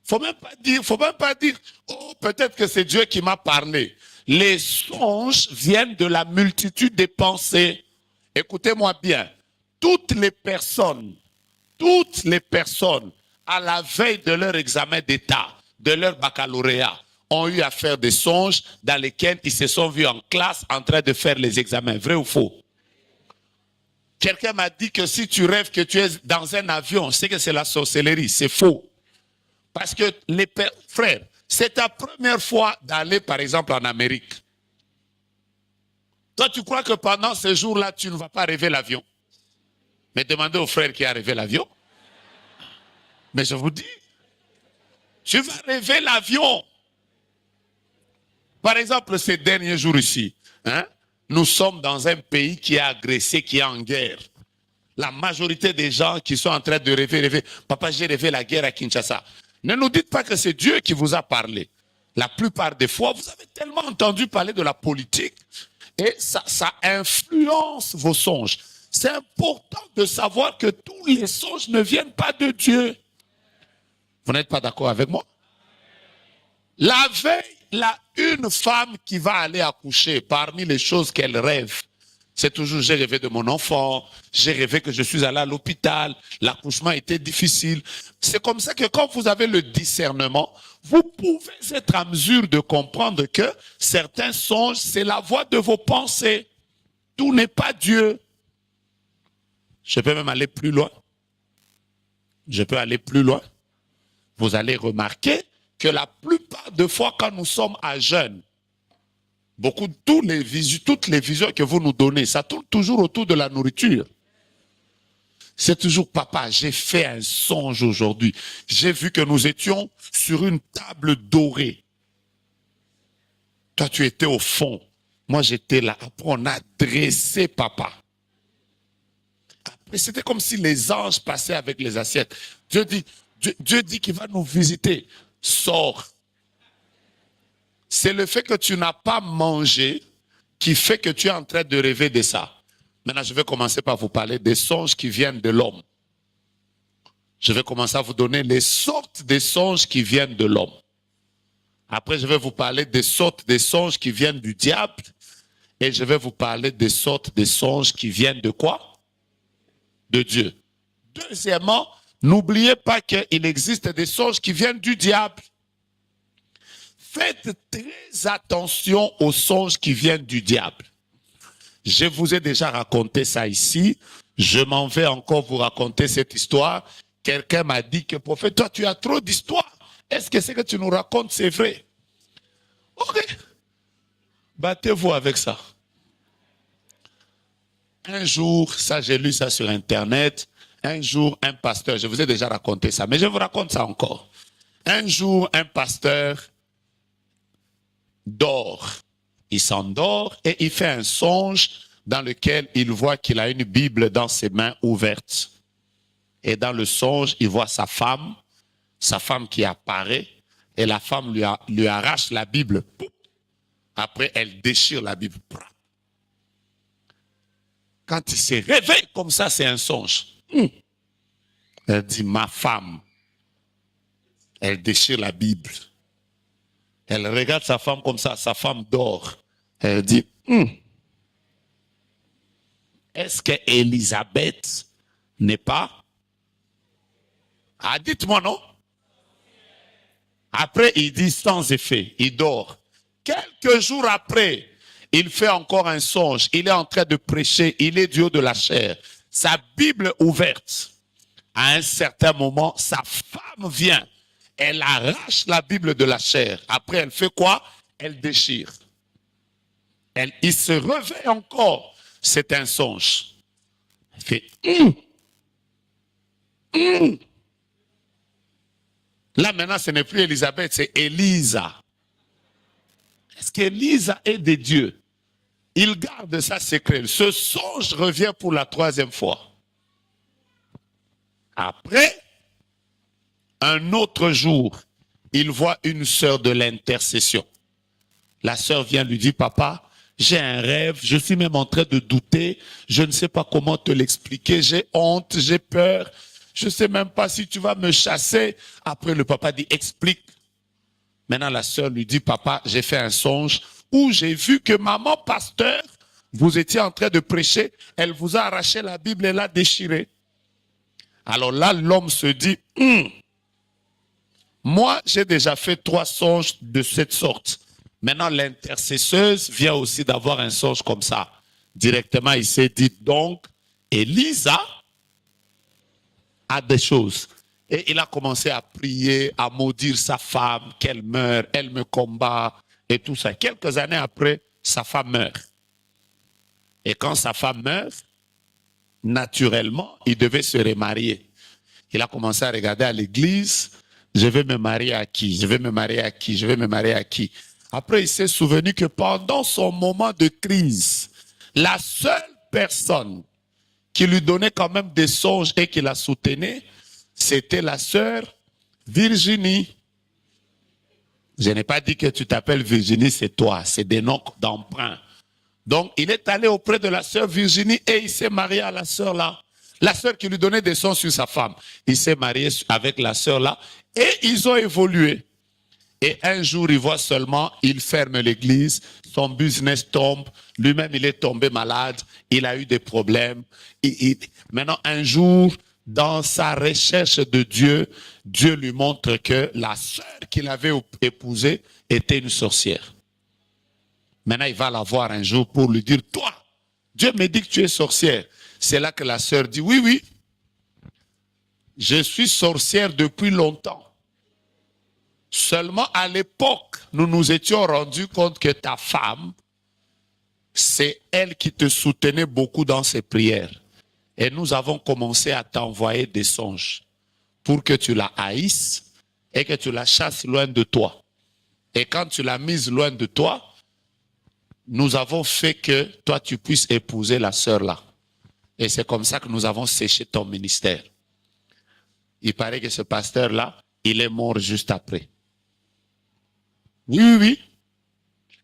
Faut même pas dire, oh, peut-être que c'est Dieu qui m'a parlé. Les songes viennent de la multitude des pensées. Écoutez-moi bien. Toutes les personnes, à la veille de leur examen d'État, de leur baccalauréat, ont eu à faire des songes dans lesquels ils se sont vus en classe en train de faire les examens. Vrai ou faux? Quelqu'un m'a dit que si tu rêves que tu es dans un avion, c'est que c'est la sorcellerie. C'est faux. Parce que les frères, c'est ta première fois d'aller, par exemple, en Amérique. Toi, tu crois que pendant ces jours-là, tu ne vas pas rêver l'avion? Mais demandez au frère qui a rêvé l'avion. Mais je vous dis, tu vas rêver l'avion. Par exemple, ces derniers jours ici, nous sommes dans un pays qui est agressé, qui est en guerre. La majorité des gens qui sont en train de rêver, papa, j'ai rêvé la guerre à Kinshasa. Ne nous dites pas que c'est Dieu qui vous a parlé. La plupart des fois, vous avez tellement entendu parler de la politique et ça influence vos songes. C'est important de savoir que tous les songes ne viennent pas de Dieu. Vous n'êtes pas d'accord avec moi? La veille, une femme qui va aller accoucher, parmi les choses qu'elle rêve, c'est toujours, j'ai rêvé de mon enfant, j'ai rêvé que je suis allé à l'hôpital, l'accouchement était difficile. C'est comme ça que quand vous avez le discernement, vous pouvez être en mesure de comprendre que certains songes, c'est la voix de vos pensées. Tout n'est pas Dieu. Je peux même aller plus loin. Je peux aller plus loin. Vous allez remarquer que la plupart des fois, quand nous sommes à jeûne, toutes les visions que vous nous donnez, ça tourne toujours autour de la nourriture. C'est toujours, papa, j'ai fait un songe aujourd'hui. J'ai vu que nous étions sur une table dorée. Toi, tu étais au fond. Moi, j'étais là. Après, on a dressé papa. Après, c'était comme si les anges passaient avec les assiettes. Dieu dit qu'il va nous visiter. Sors. C'est le fait que tu n'as pas mangé qui fait que tu es en train de rêver de ça. Maintenant, je vais commencer par vous parler des songes qui viennent de l'homme. Je vais commencer à vous donner les sortes de songes qui viennent de l'homme. Après, je vais vous parler des sortes de songes qui viennent du diable. Et je vais vous parler des sortes de songes qui viennent de quoi? De Dieu. Deuxièmement, n'oubliez pas qu'il existe des songes qui viennent du diable. Faites très attention aux songes qui viennent du diable. Je vous ai déjà raconté ça ici. Je m'en vais encore vous raconter cette histoire. Quelqu'un m'a dit que, prophète, toi, tu as trop d'histoires. Est-ce que ce que tu nous racontes, c'est vrai? Ok. Battez-vous avec ça. Un jour, ça, j'ai lu ça sur Internet. Un jour, un pasteur, je vous ai déjà raconté ça, mais je vous raconte ça encore. Un jour, un pasteur dort. Il s'endort et il fait un songe dans lequel il voit qu'il a une Bible dans ses mains ouvertes. Et dans le songe, il voit sa femme qui apparaît, et la femme lui arrache la Bible. Après, elle déchire la Bible. Quand il se réveille comme ça, c'est un songe. Elle dit, ma femme. Elle déchire la Bible. Elle regarde sa femme comme ça, sa femme dort. Elle dit, est-ce que Élisabeth n'est pas? Ah, dites-moi non. Après, il dit sans effet, il dort. Quelques jours après, il fait encore un songe. Il est en train de prêcher, il est du haut de la chair. Sa Bible ouverte. À un certain moment, sa femme vient. Elle arrache la Bible de la chair. Après, elle fait quoi? Elle déchire. Il se réveille encore. C'est un songe. Il fait Là maintenant, ce n'est plus Élisabeth, c'est Élisa. Est-ce qu'Élisa est de Dieu? Il garde ça secret. Ce songe revient pour la 3e fois. Après, un autre jour, il voit une sœur de l'intercession. La sœur vient lui dire, papa, j'ai un rêve, je suis même en train de douter, je ne sais pas comment te l'expliquer, j'ai honte, j'ai peur, je ne sais même pas si tu vas me chasser. Après, le papa dit, explique. Maintenant, la sœur lui dit, papa, j'ai fait un songe où j'ai vu que maman pasteur, vous étiez en train de prêcher, elle vous a arraché la Bible et l'a déchirée. Alors là, l'homme se dit, moi, j'ai déjà fait 3 songes de cette sorte. Maintenant, l'intercesseuse vient aussi d'avoir un songe comme ça. Directement, il s'est dit, donc, Élisa a des choses. Et il a commencé à prier, à maudire sa femme, qu'elle meure, elle me combat, et tout ça. Quelques années après, sa femme meurt. Et quand sa femme meurt, naturellement, il devait se remarier. Il a commencé à regarder à l'église, je vais me marier à qui? Je vais me marier à qui? Je vais me marier à qui? Après, il s'est souvenu que pendant son moment de crise, la seule personne qui lui donnait quand même des songes et qui la soutenait, c'était la sœur Virginie. Je n'ai pas dit que tu t'appelles Virginie, c'est toi, c'est des noms d'emprunt. Donc, il est allé auprès de la sœur Virginie et il s'est marié à la sœur là. La sœur qui lui donnait des sons sur sa femme. Il s'est marié avec la sœur là et ils ont évolué. Et un jour, il voit seulement, il ferme l'église, son business tombe, lui-même il est tombé malade, il a eu des problèmes. Maintenant, un jour, dans sa recherche de Dieu, Dieu lui montre que la sœur qu'il avait épousée était une sorcière. Maintenant, il va la voir un jour pour lui dire, toi, Dieu me dit que tu es sorcière. C'est là que la sœur dit, oui, oui, je suis sorcière depuis longtemps. Seulement à l'époque, nous nous étions rendus compte que ta femme, c'est elle qui te soutenait beaucoup dans ses prières. Et nous avons commencé à t'envoyer des songes pour que tu la haïsses et que tu la chasses loin de toi. Et quand tu l'as mise loin de toi, nous avons fait que toi tu puisses épouser la sœur là. Et c'est comme ça que nous avons séché ton ministère. Il paraît que ce pasteur là, il est mort juste après. Oui, oui, oui.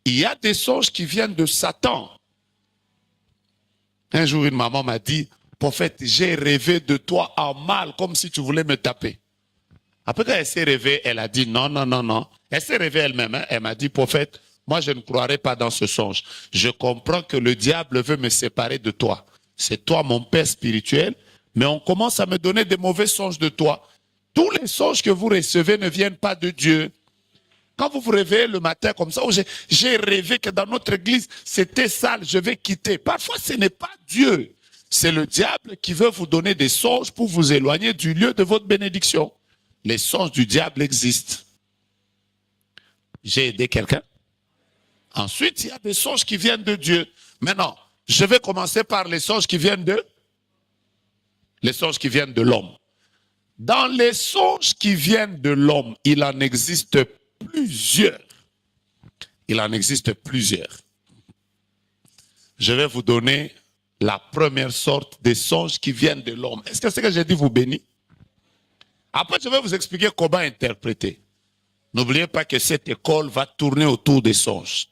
Il y a des songes qui viennent de Satan. Un jour, une maman m'a dit, prophète, j'ai rêvé de toi en mal, comme si tu voulais me taper. Après, quand elle s'est réveillée, elle a dit, non, non, non, non. Elle s'est réveillée elle-même. Hein. Elle m'a dit, prophète, moi, je ne croirais pas dans ce songe. Je comprends que le diable veut me séparer de toi. C'est toi, mon père spirituel, mais on commence à me donner des mauvais songes de toi. Tous les songes que vous recevez ne viennent pas de Dieu. Quand vous vous réveillez le matin comme ça, j'ai rêvé que dans notre église, c'était sale, je vais quitter. Parfois, ce n'est pas Dieu. C'est le diable qui veut vous donner des songes pour vous éloigner du lieu de votre bénédiction. Les songes du diable existent. J'ai aidé quelqu'un. Ensuite, il y a des songes qui viennent de Dieu. Maintenant, je vais commencer par les songes qui viennent de l'homme. Dans les songes qui viennent de l'homme, il en existe plusieurs. Il en existe plusieurs. Je vais vous donner la première sorte des songes qui viennent de l'homme. Est-ce que ce que j'ai dit vous bénit? Après, je vais vous expliquer comment interpréter. N'oubliez pas que cette école va tourner autour des songes.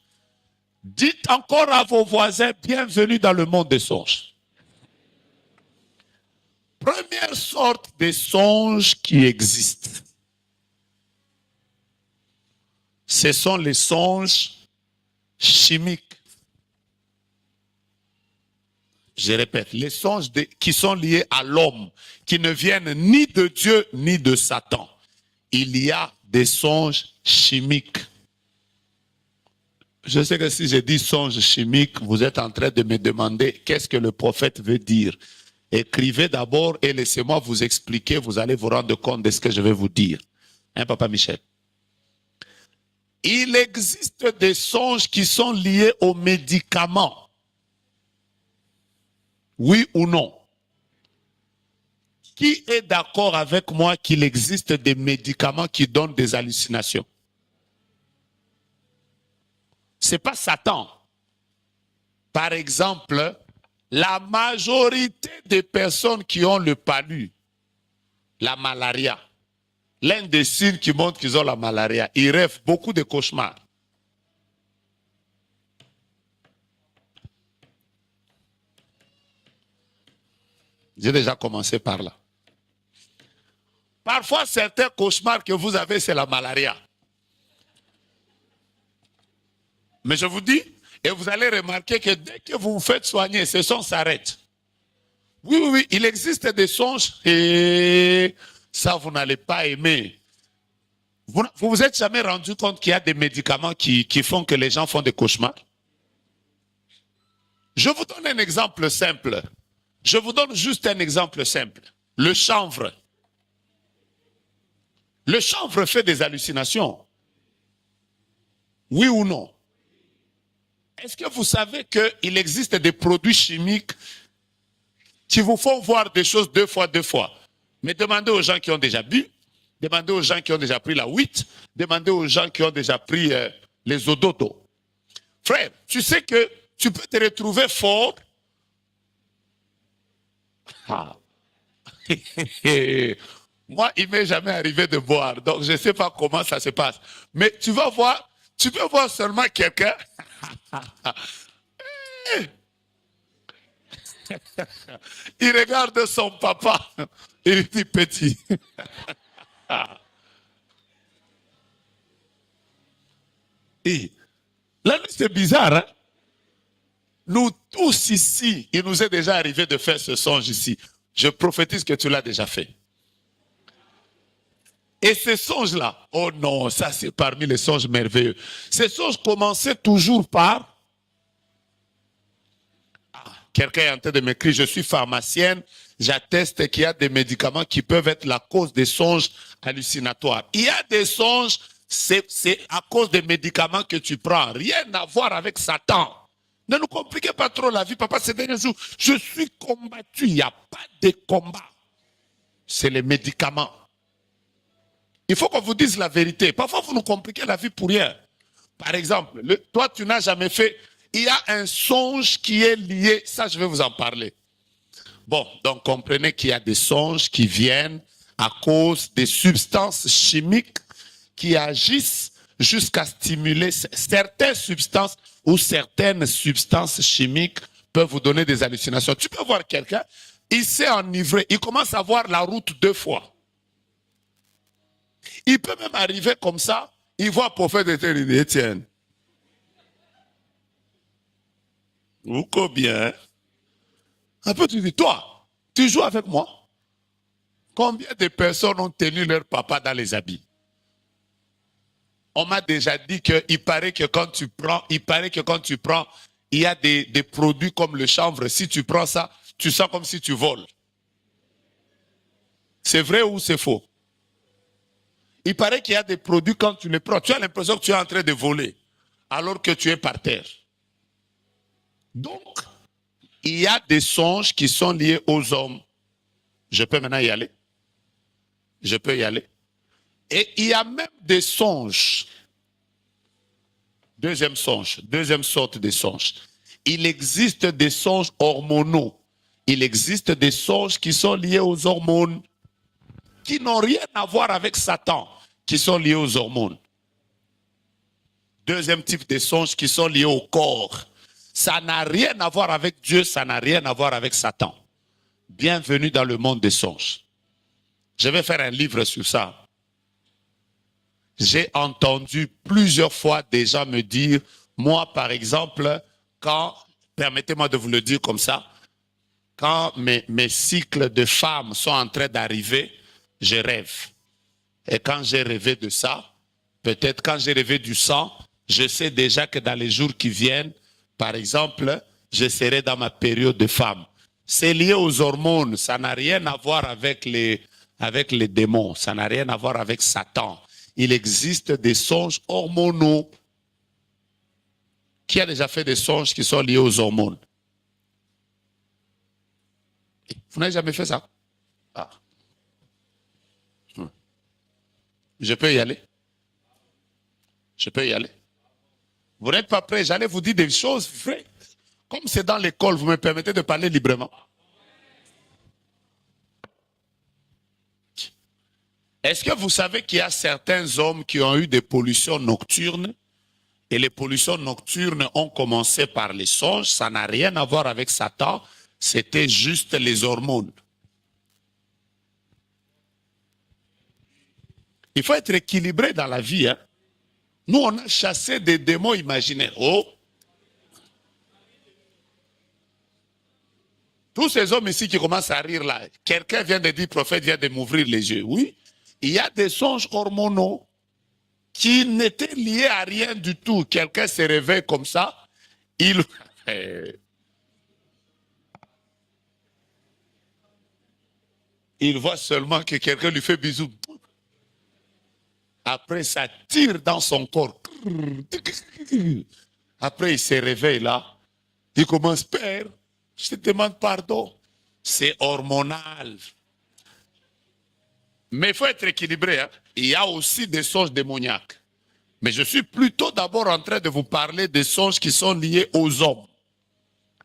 Dites encore à vos voisins, bienvenue dans le monde des songes. Première sorte des songes qui existent. Ce sont les songes chimiques. Je répète, les songes qui sont liés à l'homme, qui ne viennent ni de Dieu ni de Satan. Il y a des songes chimiques. Je sais que si je dis songes chimiques, vous êtes en train de me demander qu'est-ce que le prophète veut dire. Écrivez d'abord et laissez-moi vous expliquer, vous allez vous rendre compte de ce que je vais vous dire. Hein, Papa Michel? Il existe des songes qui sont liés aux médicaments. Oui ou non? Qui est d'accord avec moi qu'il existe des médicaments qui donnent des hallucinations? Ce n'est pas Satan. Par exemple, la majorité des personnes qui ont le palu, la malaria, l'un des signes qui montrent qu'ils ont la malaria, ils rêvent beaucoup de cauchemars. J'ai déjà commencé par là. Parfois, certains cauchemars que vous avez, c'est la malaria. Mais je vous dis, et vous allez remarquer que dès que vous vous faites soigner, ce son s'arrête. Oui, oui, oui, il existe des songes et ça, vous n'allez pas aimer. Vous vous êtes jamais rendu compte qu'il y a des médicaments qui font que les gens font des cauchemars? Je vous donne un exemple simple. Je vous donne juste un exemple simple. Le chanvre. Le chanvre fait des hallucinations. Oui ou non? Est-ce que vous savez qu'il existe des produits chimiques qui vous font voir des choses deux fois? Mais demandez aux gens qui ont déjà bu, demandez aux gens qui ont déjà pris la 8, demandez aux gens qui ont déjà pris les odotos. Frère, tu sais que tu peux te retrouver fort. Ah. Moi, il ne m'est jamais arrivé de boire, donc je ne sais pas comment ça se passe. Mais tu vas voir, tu peux voir seulement quelqu'un. Il regarde son papa, il dit petit. Et là, c'est bizarre, hein? Nous tous ici, il nous est déjà arrivé de faire ce songe ici. Je prophétise que tu l'as déjà fait. Et ces songes-là, oh non, ça c'est parmi les songes merveilleux. Ces songes commençaient toujours par... Quelqu'un est en train de m'écrire, je suis pharmacienne, j'atteste qu'il y a des médicaments qui peuvent être la cause des songes hallucinatoires. Il y a des songes, c'est à cause des médicaments que tu prends. Rien à voir avec Satan. Ne nous compliquez pas trop la vie, papa. Ces derniers jours, je suis combattu. Il n'y a pas de combat. C'est les médicaments. Il faut qu'on vous dise la vérité. Parfois, vous nous compliquez la vie pour rien. Par exemple, toi, tu n'as jamais fait... Il y a un songe qui est lié. Ça, je vais vous en parler. Bon, donc comprenez qu'il y a des songes qui viennent à cause des substances chimiques qui agissent jusqu'à stimuler certaines substances ou certaines substances chimiques peuvent vous donner des hallucinations. Tu peux voir quelqu'un, il s'est enivré, il commence à voir la route 2 fois. Il peut même arriver comme ça, il voit prophète de Étienne. Ou combien? Un peu tu dis, toi, tu joues avec moi? Combien de personnes ont tenu leur papa dans les habits? On m'a déjà dit qu'il paraît que quand tu prends, il y a des produits comme le chanvre. Si tu prends ça, tu sens comme si tu voles. C'est vrai ou c'est faux? Il paraît qu'il y a des produits quand tu les prends, tu as l'impression que tu es en train de voler, alors que tu es par terre. Donc, il y a des songes qui sont liés aux hommes. Je peux maintenant y aller? Je peux y aller? Et il y a même des songes. Deuxième sorte de songes. Il existe des songes hormonaux. Il existe des songes qui sont liés aux hormones, qui n'ont rien à voir avec Satan, qui sont liés aux hormones. Deuxième type de songes qui sont liés au corps. Ça n'a rien à voir avec Dieu, ça n'a rien à voir avec Satan. Bienvenue dans le monde des songes. Je vais faire un livre sur ça. J'ai entendu plusieurs fois des gens me dire, moi par exemple, permettez-moi de vous le dire comme ça, quand mes cycles de femmes sont en train d'arriver, je rêve. Et quand j'ai rêvé de ça, peut-être quand j'ai rêvé du sang, je sais déjà que dans les jours qui viennent, par exemple, je serai dans ma période de femme. C'est lié aux hormones, ça n'a rien à voir avec les démons, ça n'a rien à voir avec Satan. Il existe des songes hormonaux. Qui a déjà fait des songes qui sont liés aux hormones? Vous n'avez jamais fait ça? Ah. Je peux y aller? Je peux y aller? Vous n'êtes pas prêts? J'allais vous dire des choses vraies. Comme c'est dans l'école, vous me permettez de parler librement. Est-ce que vous savez qu'il y a certains hommes qui ont eu des pollutions nocturnes et les pollutions nocturnes ont commencé par les songes? Ça n'a rien à voir avec Satan, c'était juste les hormones. Il faut être équilibré dans la vie. Hein? Nous, on a chassé des démons imaginaires. Oh! Tous ces hommes ici qui commencent à rire là, quelqu'un vient de dire, prophète vient de m'ouvrir les yeux. Oui, il y a des songes hormonaux qui n'étaient liés à rien du tout. Quelqu'un se réveille comme ça, il voit seulement que quelqu'un lui fait bisou. Après, ça tire dans son corps. Après, il se réveille là. Il commence, Père, je te demande pardon. C'est hormonal. Mais il faut être équilibré. Hein? Il y a aussi des songes démoniaques. Mais je suis plutôt d'abord en train de vous parler des songes qui sont liés aux hommes,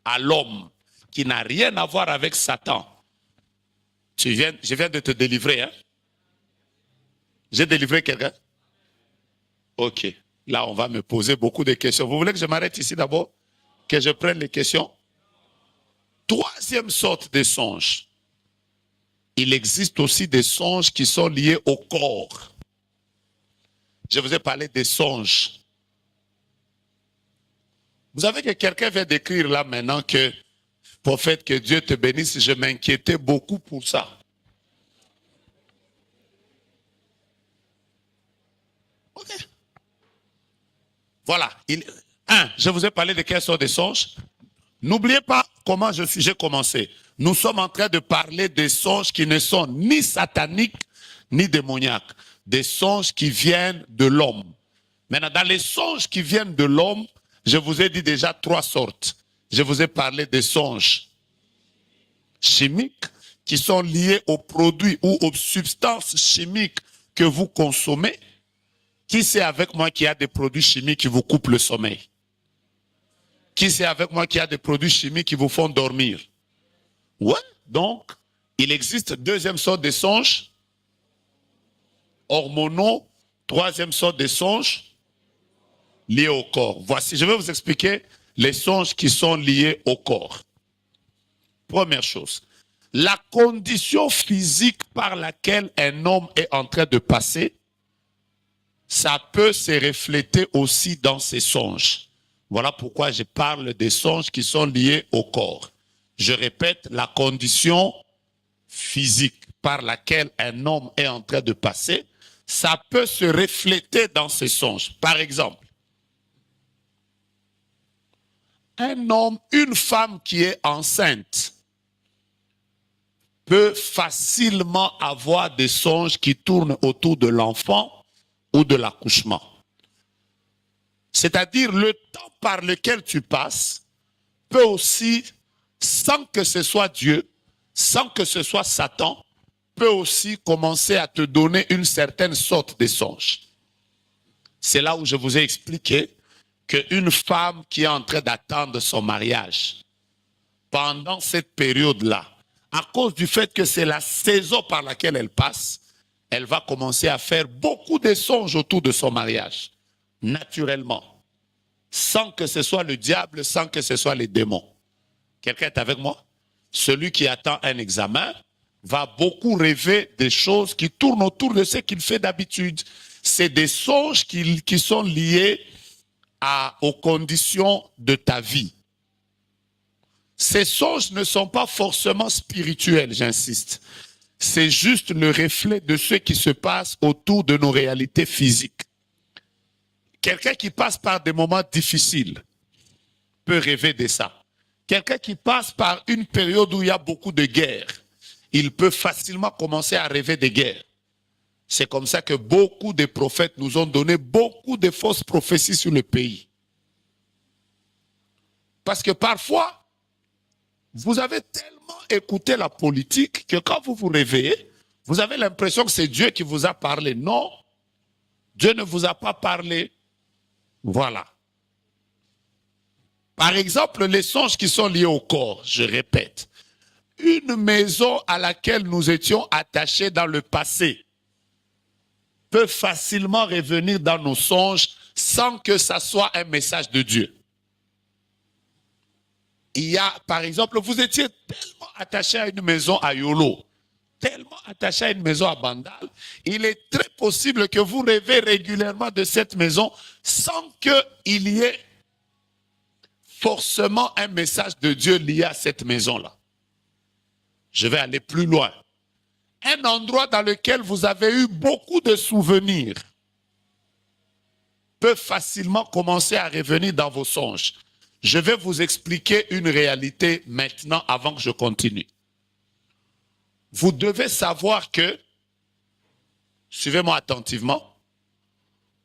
à l'homme, qui n'a rien à voir avec Satan. Je viens de te délivrer. Hein? J'ai délivré quelqu'un? Ok. Là, on va me poser beaucoup de questions. Vous voulez que je m'arrête ici d'abord? Que je prenne les questions? Troisième sorte de songes. Il existe aussi des songes qui sont liés au corps. Je vous ai parlé des songes. Vous savez que quelqu'un vient d'écrire là maintenant que, prophète, que Dieu te bénisse, je m'inquiétais beaucoup pour ça. Ok. Voilà. Je vous ai parlé de quelles sortes de songes. N'oubliez pas comment j'ai commencé. Nous sommes en train de parler des songes qui ne sont ni sataniques, ni démoniaques. Des songes qui viennent de l'homme. Maintenant, dans les songes qui viennent de l'homme, je vous ai dit déjà 3 sortes. Je vous ai parlé des songes chimiques qui sont liés aux produits ou aux substances chimiques que vous consommez. Qui c'est avec moi qui a des produits chimiques qui vous coupent le sommeil? Qui c'est avec moi qui a des produits chimiques qui vous font dormir? Ouais, donc, il existe deuxième sorte de songes hormonaux, troisième sorte de songes liés au corps. Voici, je vais vous expliquer les songes qui sont liés au corps. Première chose, la condition physique par laquelle un homme est en train de passer, ça peut se refléter aussi dans ses songes. Voilà pourquoi je parle des songes qui sont liés au corps. Je répète, la condition physique par laquelle un homme est en train de passer, ça peut se refléter dans ses songes. Par exemple, un homme, une femme qui est enceinte peut facilement avoir des songes qui tournent autour de l'enfant ou de l'accouchement. C'est-à-dire le temps par lequel tu passes peut aussi, sans que ce soit Dieu, sans que ce soit Satan, peut aussi commencer à te donner une certaine sorte de songe. C'est là où je vous ai expliqué qu'une femme qui est en train d'attendre son mariage, pendant cette période-là, à cause du fait que c'est la saison par laquelle elle passe, elle va commencer à faire beaucoup de songes autour de son mariage, naturellement, sans que ce soit le diable, sans que ce soit les démons. Quelqu'un est avec moi? Celui qui attend un examen va beaucoup rêver des choses qui tournent autour de ce qu'il fait d'habitude. C'est des songes qui sont liés aux conditions de ta vie. Ces songes ne sont pas forcément spirituels, j'insiste. C'est juste le reflet de ce qui se passe autour de nos réalités physiques. Quelqu'un qui passe par des moments difficiles peut rêver de ça. Quelqu'un qui passe par une période où il y a beaucoup de guerres, il peut facilement commencer à rêver de guerres. C'est comme ça que beaucoup de prophètes nous ont donné beaucoup de fausses prophéties sur le pays. Parce que parfois, vous avez tellement écouté la politique que quand vous vous réveillez, vous avez l'impression que c'est Dieu qui vous a parlé. Non, Dieu ne vous a pas parlé. Voilà. Par exemple, les songes qui sont liés au corps, je répète. Une maison à laquelle nous étions attachés dans le passé peut facilement revenir dans nos songes sans que ça soit un message de Dieu. Il y a, par exemple, vous étiez tellement attaché à une maison à Yolo, tellement attaché à une maison à Bandal, il est très possible que vous rêvez régulièrement de cette maison sans qu'il y ait forcément un message de Dieu lié à cette maison-là. Je vais aller plus loin. Un endroit dans lequel vous avez eu beaucoup de souvenirs peut facilement commencer à revenir dans vos songes. Je vais vous expliquer une réalité maintenant avant que je continue. Vous devez savoir que, suivez-moi attentivement,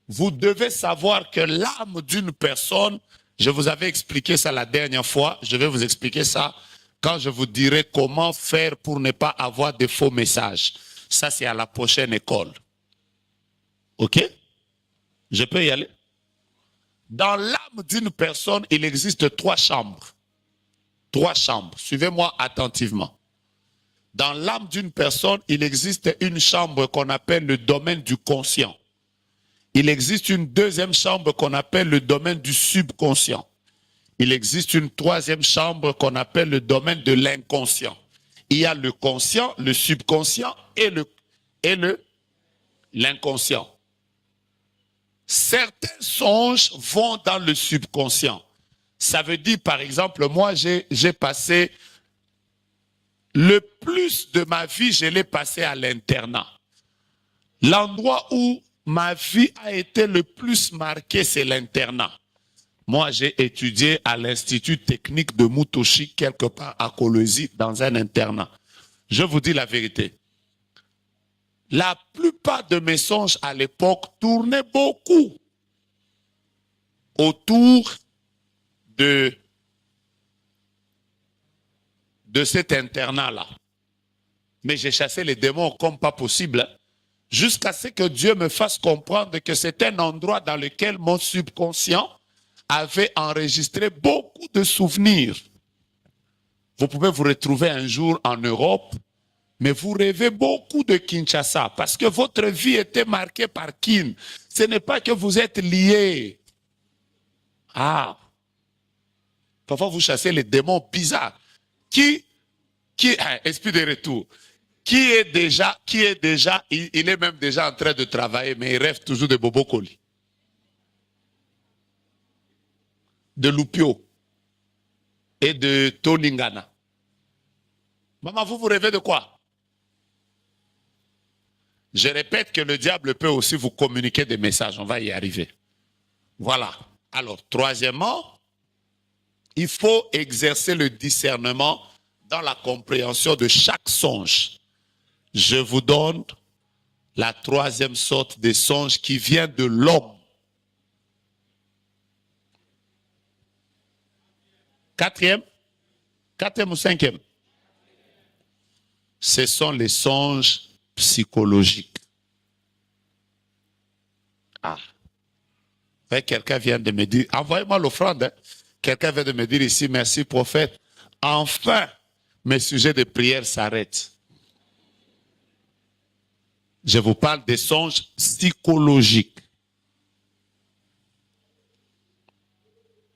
vous devez savoir que l'âme d'une personne, je vous avais expliqué ça la dernière fois, je vais vous expliquer ça quand je vous dirai comment faire pour ne pas avoir de faux messages. Ça, c'est à la prochaine école. OK? Je peux y aller? Dans l'âme d'une personne, il existe 3 chambres. 3 chambres. Suivez-moi attentivement. Dans l'âme d'une personne, il existe une chambre qu'on appelle le domaine du conscient. Il existe une deuxième chambre qu'on appelle le domaine du subconscient. Il existe une troisième chambre qu'on appelle le domaine de l'inconscient. Il y a le conscient, le subconscient et l'inconscient. Certains songes vont dans le subconscient. Ça veut dire, par exemple, moi, j'ai passé le plus de ma vie, je l'ai passé à l'internat. L'endroit où ma vie a été le plus marquée, c'est l'internat. Moi, j'ai étudié à l'Institut technique de Mutoshi, quelque part à Kolwezi, dans un internat. Je vous dis la vérité. La plupart de mes songes à l'époque tournaient beaucoup autour de cet internat-là. Mais j'ai chassé les démons comme pas possible, jusqu'à ce que Dieu me fasse comprendre que c'est un endroit dans lequel mon subconscient avait enregistré beaucoup de souvenirs. Vous pouvez vous retrouver un jour en Europe, mais vous rêvez beaucoup de Kinshasa parce que votre vie était marquée par Kin. Ce n'est pas que vous êtes liés. Ah, parfois vous chassez les démons bizarres. Esprit de retour, il est même déjà en train de travailler, mais il rêve toujours de Bobo Koli, de Lupio et de Tolingana. Maman, vous rêvez de quoi? Je répète que le diable peut aussi vous communiquer des messages. On va y arriver. Voilà. Alors, troisièmement, il faut exercer le discernement dans la compréhension de chaque songe. Je vous donne la troisième sorte de songe qui vient de l'homme. Quatrième ou cinquième? Ce sont les songes psychologiques. Ah. Quelqu'un vient de me dire, envoyez-moi l'offrande. Hein. Quelqu'un vient de me dire ici, merci prophète. Enfin, mes sujets de prière s'arrêtent. Je vous parle des songes psychologiques.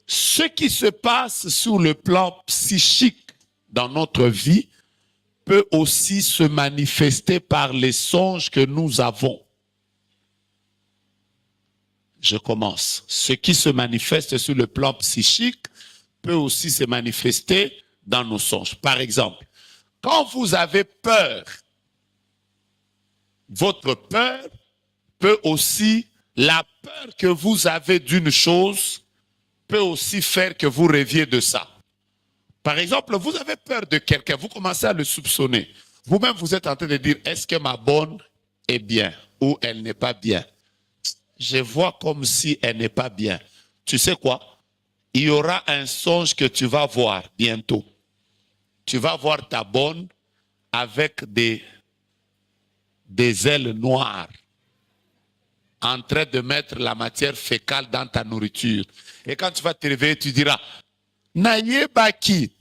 Ce qui se passe sur le plan psychique dans notre vie peut aussi se manifester par les songes que nous avons. Je commence. Ce qui se manifeste sur le plan psychique peut aussi se manifester dans nos songes. Par exemple, quand vous avez peur, votre peur peut aussi, la peur que vous avez d'une chose peut aussi faire que vous rêviez de ça. Par exemple, vous avez peur de quelqu'un, vous commencez à le soupçonner. Vous-même, vous êtes en train de dire, est-ce que ma bonne est bien ou elle n'est pas bien? Je vois comme si elle n'est pas bien. Tu sais quoi? Il y aura un songe que tu vas voir bientôt. Tu vas voir ta bonne avec des ailes noires. en train de mettre la matière fécale dans ta nourriture. Et quand tu vas te réveiller, tu diras, Nayebaki,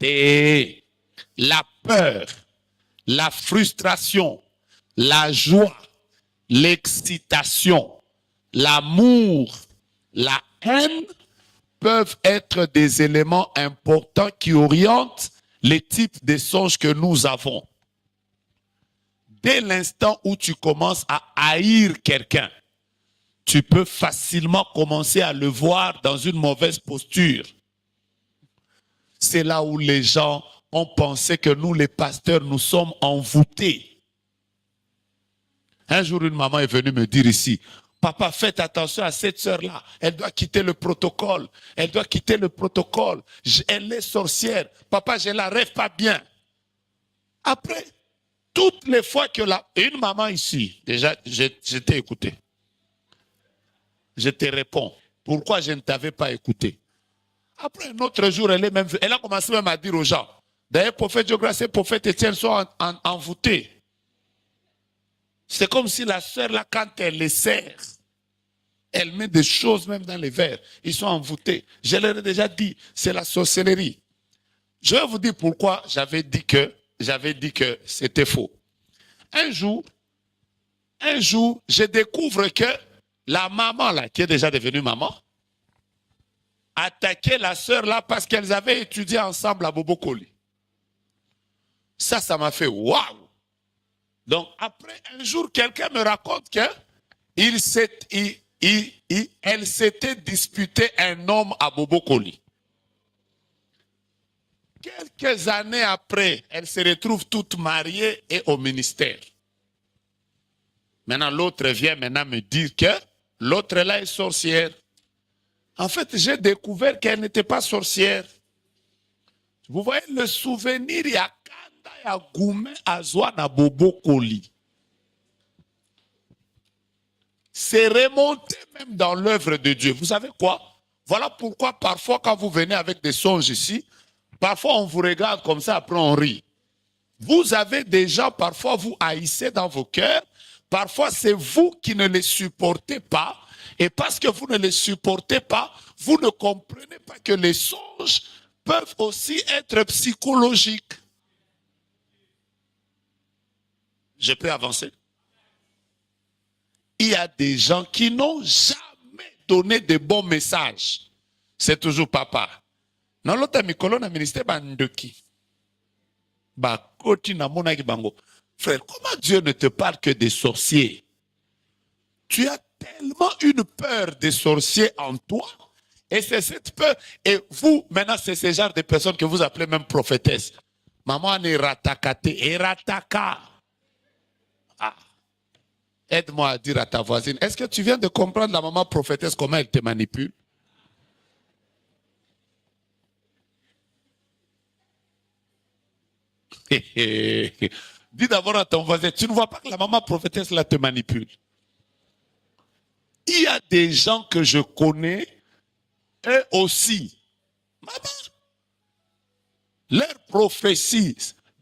la peur, la frustration, la joie, l'excitation, l'amour, la haine peuvent être des éléments importants qui orientent les types de songes que nous avons. Dès l'instant où tu commences à haïr quelqu'un, tu peux facilement commencer à le voir dans une mauvaise posture. C'est là où les gens ont pensé que nous, les pasteurs, nous sommes envoûtés. Un jour, une maman est venue me dire ici, papa, faites attention à cette sœur-là. Elle doit quitter le protocole. Elle doit quitter le protocole. Elle est sorcière. Papa, je ne la rêve pas bien. Après, toutes les fois que une maman ici, déjà, je t'ai écouté. Je te réponds. Pourquoi je ne t'avais pas écouté? Après un autre jour, elle a commencé même à dire aux gens, d'ailleurs, prophète Diogras et prophète Étienne sont envoûtés. C'est comme si la sœur, là, quand elle les sert, elle met des choses même dans les verres. Ils sont envoûtés. Je leur ai déjà dit, c'est la sorcellerie. Je vais vous dire pourquoi j'avais dit que c'était faux. Un jour, je découvre que la maman, là, qui est déjà devenue maman, attaquait la sœur, là, parce qu'elles avaient étudié ensemble à Bobokoli. Ça m'a fait waouh! Donc, après un jour, quelqu'un me raconte que elle s'était disputée un homme à Bobokoli. Quelques années après, elle se retrouve toute mariée et au ministère. Maintenant, l'autre vient maintenant me dire que l'autre là est sorcière. En fait, j'ai découvert qu'elle n'était pas sorcière. Vous voyez le souvenir, il y a Kanda, il y a Goumé, Azouana, Bobokoli. C'est remonté même dans l'œuvre de Dieu. Vous savez quoi? Voilà pourquoi parfois quand vous venez avec des songes ici, parfois on vous regarde comme ça, après on rit. Vous avez des gens, parfois vous haïssez dans vos cœurs, parfois c'est vous qui ne les supportez pas, et parce que vous ne les supportez pas, vous ne comprenez pas que les songes peuvent aussi être psychologiques. Je peux avancer? Il y a des gens qui n'ont jamais donné de bons messages. C'est toujours papa. Dans l'autre mikolo na ministère bandoki. Ba koti na monaki bango. Frère, comment Dieu ne te parle que des sorciers? Tu as tellement une peur des sorciers en toi. Et c'est cette peur. Et vous, maintenant, c'est ce genre de personnes que vous appelez même prophétesse. Maman est ratakate. Et rataka. Ah. Aide-moi à dire à ta voisine, est-ce que tu viens de comprendre la maman prophétesse, comment elle te manipule? Dis d'abord à ton voisin, tu ne vois pas que la maman prophétesse là te manipule? Il y a des gens que je connais, eux aussi. Maman, leur prophétie,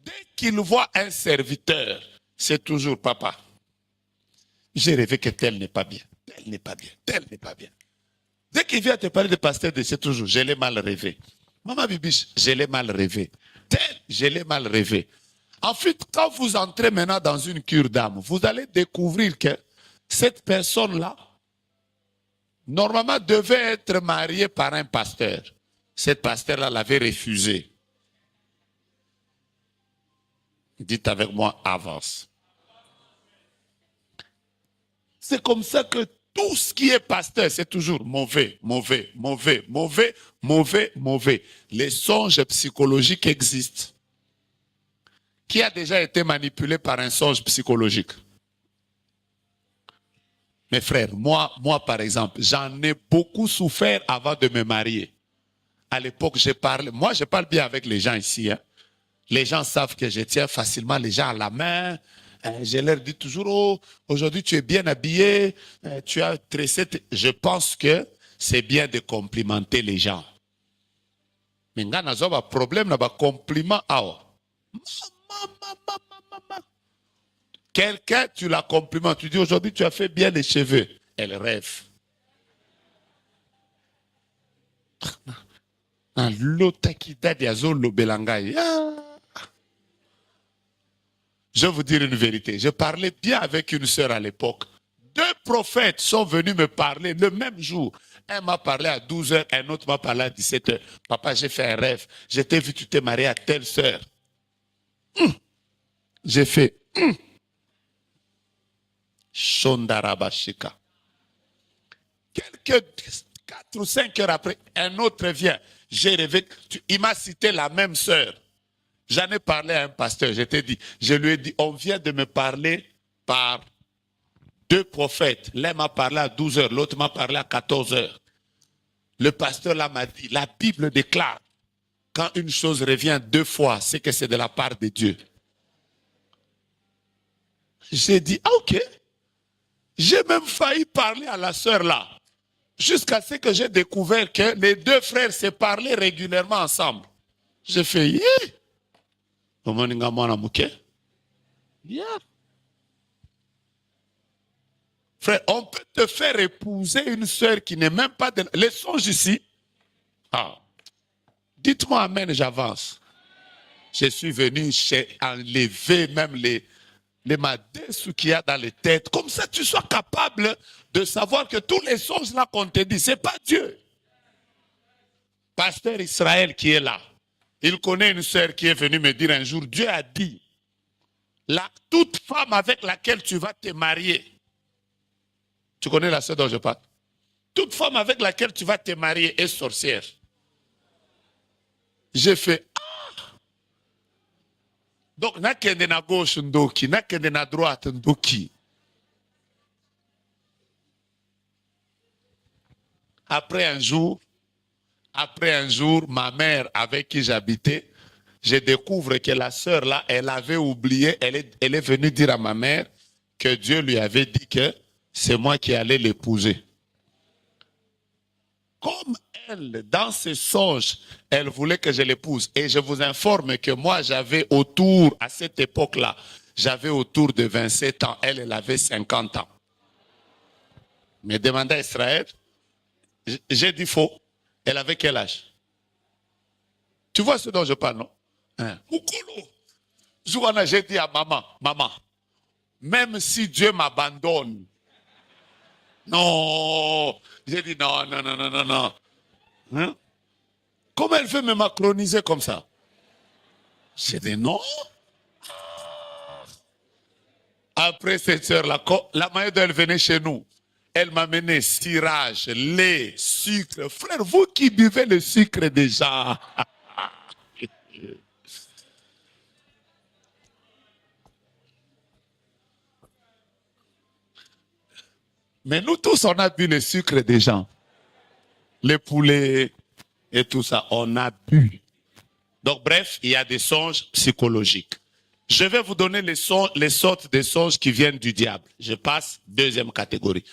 dès qu'ils voient un serviteur, c'est toujours papa. J'ai rêvé que tel n'est pas bien, tel n'est pas bien, tel n'est pas bien. Dès qu'il vient te parler de pasteur, c'est toujours, je l'ai mal rêvé. Maman Bibiche, je l'ai mal rêvé. Tel, je l'ai mal rêvé. Ensuite, quand vous entrez maintenant dans une cure d'âme, vous allez découvrir que cette personne-là, normalement, devait être mariée par un pasteur. Cette pasteur-là l'avait refusé. Dites avec moi, avance. C'est comme ça que tout ce qui est pasteur, c'est toujours mauvais, mauvais, mauvais, mauvais, mauvais, mauvais. Les songes psychologiques existent. Qui a déjà été manipulé par un songe psychologique? Mes frères, moi par exemple, j'en ai beaucoup souffert avant de me marier. À l'époque, je parle bien avec les gens ici. Hein. Les gens savent que je tiens facilement les gens à la main. Je leur dis toujours, oh, aujourd'hui tu es bien habillé, tu as tressé. Je pense que c'est bien de complimenter les gens. Mais quand on a un problème, on a un compliment. Quelqu'un, tu la complimentes, tu dis aujourd'hui tu as fait bien les cheveux. elle rêve. Je vais vous dire une vérité. Je parlais bien avec une sœur à l'époque. 2 prophètes sont venus me parler le même jour. Un m'a parlé à 12 heures, un autre m'a parlé à 17 heures. Papa, j'ai fait un rêve. Je t'ai vu, tu t'es marié à telle sœur. J'ai fait Shondarabashika. Quelques 4 ou 5 heures après, un autre vient. J'ai rêvé. Il m'a cité la même sœur. J'en ai parlé à un pasteur. Je lui ai dit, on vient de me parler par 2 prophètes. L'un m'a parlé à 12 heures, l'autre m'a parlé à 14 heures. Le pasteur là m'a dit, la Bible déclare, quand une chose revient 2 fois, c'est que c'est de la part de Dieu. J'ai dit, ah, ok. J'ai même failli parler à la sœur là. Jusqu'à ce que j'ai découvert que les 2 frères se parlaient régulièrement ensemble. J'ai fait, yeah. Yeah. Frère, on peut te faire épouser une sœur qui n'est même pas de... Les songes ici. Ah. Dites-moi amen, j'avance. Je suis venu enlever même les madesses qu'il y a dans les têtes. Comme ça, tu sois capable de savoir que tous les songes là qu'on te dit, ce n'est pas Dieu. Pasteur Israël qui est là, il connaît une sœur qui est venue me dire un jour, Dieu a dit, toute femme avec laquelle tu vas te marier, tu connais la sœur dont je parle, toute femme avec laquelle tu vas te marier est sorcière. J'ai fait, ah! Donc, n'a qu'un à gauche, ndoki, n'a qu'un à droite, ndoki. Après un jour, ma mère avec qui j'habitais, je découvre que la sœur là, elle avait oublié, elle est venue dire à ma mère que Dieu lui avait dit que c'est moi qui allais l'épouser. Comme elle, dans ses songes, elle voulait que je l'épouse. Et je vous informe que moi, j'avais autour, à cette époque-là, j'avais autour de 27 ans. Elle, elle avait 50 ans. Mais demandez à Israël, j'ai dit faux. Elle avait quel âge? Tu vois ce dont je parle, non? Moukolo. Jouana, j'ai dit à maman, maman, même si Dieu m'abandonne, non, j'ai dit non, non, non, non, non, non. Hein? Comment elle veut me macroniser comme ça? J'ai dit non. Après cette heure-là, la manière dont elle venait chez nous, elle m'amenait cirage, lait, sucre. Frère, vous qui buvez le sucre déjà. Mais nous tous, on a bu le sucre des gens. Les poulets et tout ça, on a bu. Donc bref, il y a des songes psychologiques. Je vais vous donner les sortes de songes qui viennent du diable. Je passe, 2e catégorie.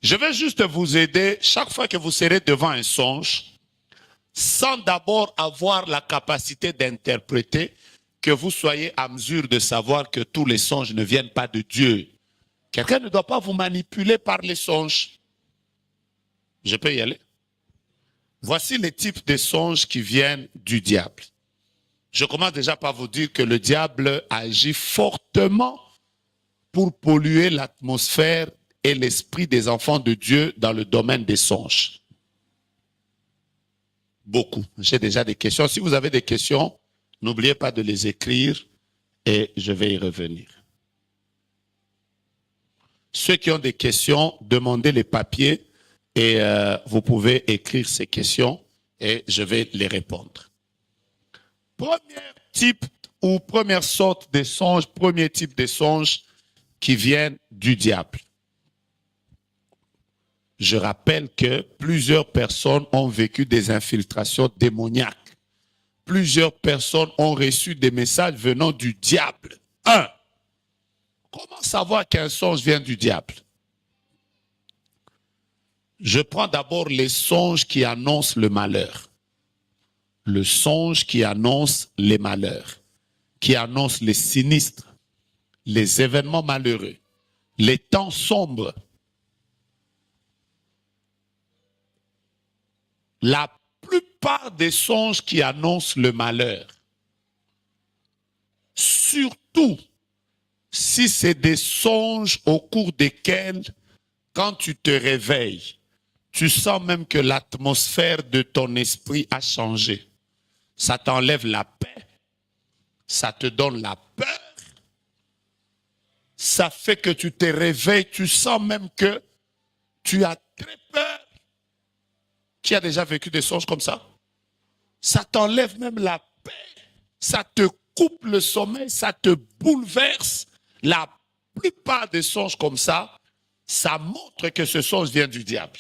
Je vais juste vous aider chaque fois que vous serez devant un songe, sans d'abord avoir la capacité d'interpréter, que vous soyez à mesure de savoir que tous les songes ne viennent pas de Dieu. Quelqu'un ne doit pas vous manipuler par les songes. Je peux y aller? Voici les types de songes qui viennent du diable. Je commence déjà par vous dire que le diable agit fortement pour polluer l'atmosphère et l'esprit des enfants de Dieu dans le domaine des songes. Beaucoup. J'ai déjà des questions. Si vous avez des questions, n'oubliez pas de les écrire et je vais y revenir. Ceux qui ont des questions, demandez les papiers et vous pouvez écrire ces questions et je vais les répondre. Premier type ou première sorte de songes, premier type de songes qui viennent du diable. Je rappelle que plusieurs personnes ont vécu des infiltrations démoniaques. Plusieurs personnes ont reçu des messages venant du diable. 1. Comment savoir qu'un songe vient du diable? Je prends d'abord les songes qui annoncent le malheur. Le songe qui annonce les malheurs, qui annonce les sinistres, les événements malheureux, les temps sombres. La plupart des songes qui annoncent le malheur, surtout si c'est des songes au cours desquels, quand tu te réveilles, tu sens même que l'atmosphère de ton esprit a changé. Ça t'enlève la paix, ça te donne la peur, ça fait que tu te réveilles, tu sens même que tu as très peur. Qui a déjà vécu des songes comme ça? Ça t'enlève même la paix, ça te coupe le sommeil, ça te bouleverse. La plupart des songes comme ça montre que ce songe vient du diable.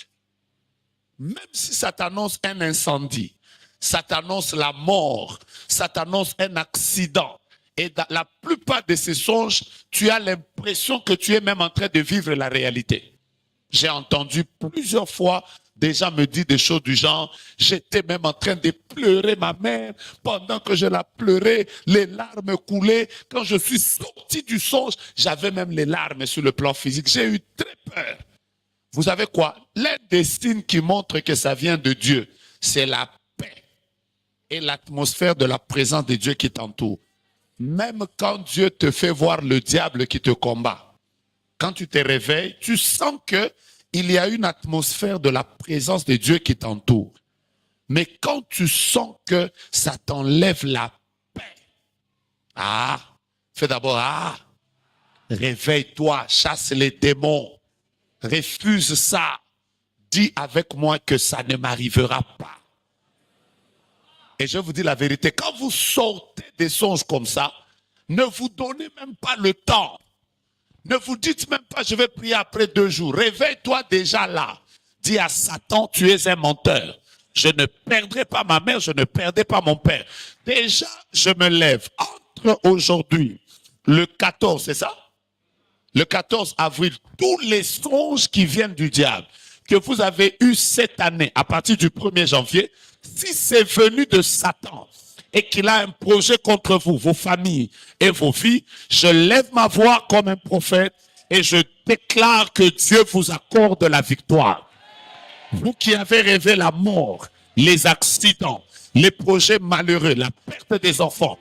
Même si ça t'annonce un incendie, ça t'annonce la mort, ça t'annonce un accident. Et dans la plupart de ces songes, tu as l'impression que tu es même en train de vivre la réalité. J'ai entendu plusieurs fois des gens me dire des choses du genre, j'étais même en train de pleurer ma mère, pendant que je la pleurais, les larmes coulaient. Quand je suis sorti du songe, j'avais même les larmes sur le plan physique. J'ai eu très peur. Vous savez quoi? L'un des signes qui montre que ça vient de Dieu, c'est la paix et l'atmosphère de la présence de Dieu qui t'entoure. Même quand Dieu te fait voir le diable qui te combat, quand tu te réveilles, tu sens que il y a une atmosphère de la présence de Dieu qui t'entoure. Mais quand tu sens que ça t'enlève la paix, fais d'abord, réveille-toi, chasse les démons, refuse ça, dis avec moi que ça ne m'arrivera pas. Et je vous dis la vérité, quand vous sortez des songes comme ça, ne vous donnez même pas le temps. Ne vous dites même pas, je vais prier après 2 jours. Réveille-toi déjà là. Dis à Satan, tu es un menteur. Je ne perdrai pas ma mère, je ne perdrai pas mon père. Déjà, je me lève. Entre aujourd'hui, le 14, c'est ça? Le 14 avril, tous les songes qui viennent du diable, que vous avez eu cette année, à partir du 1er janvier, si c'est venu de Satan, et qu'il a un projet contre vous, vos familles et vos vies, je lève ma voix comme un prophète et je déclare que Dieu vous accorde la victoire. Vous qui avez rêvé la mort, les accidents, les projets malheureux, la perte des enfants,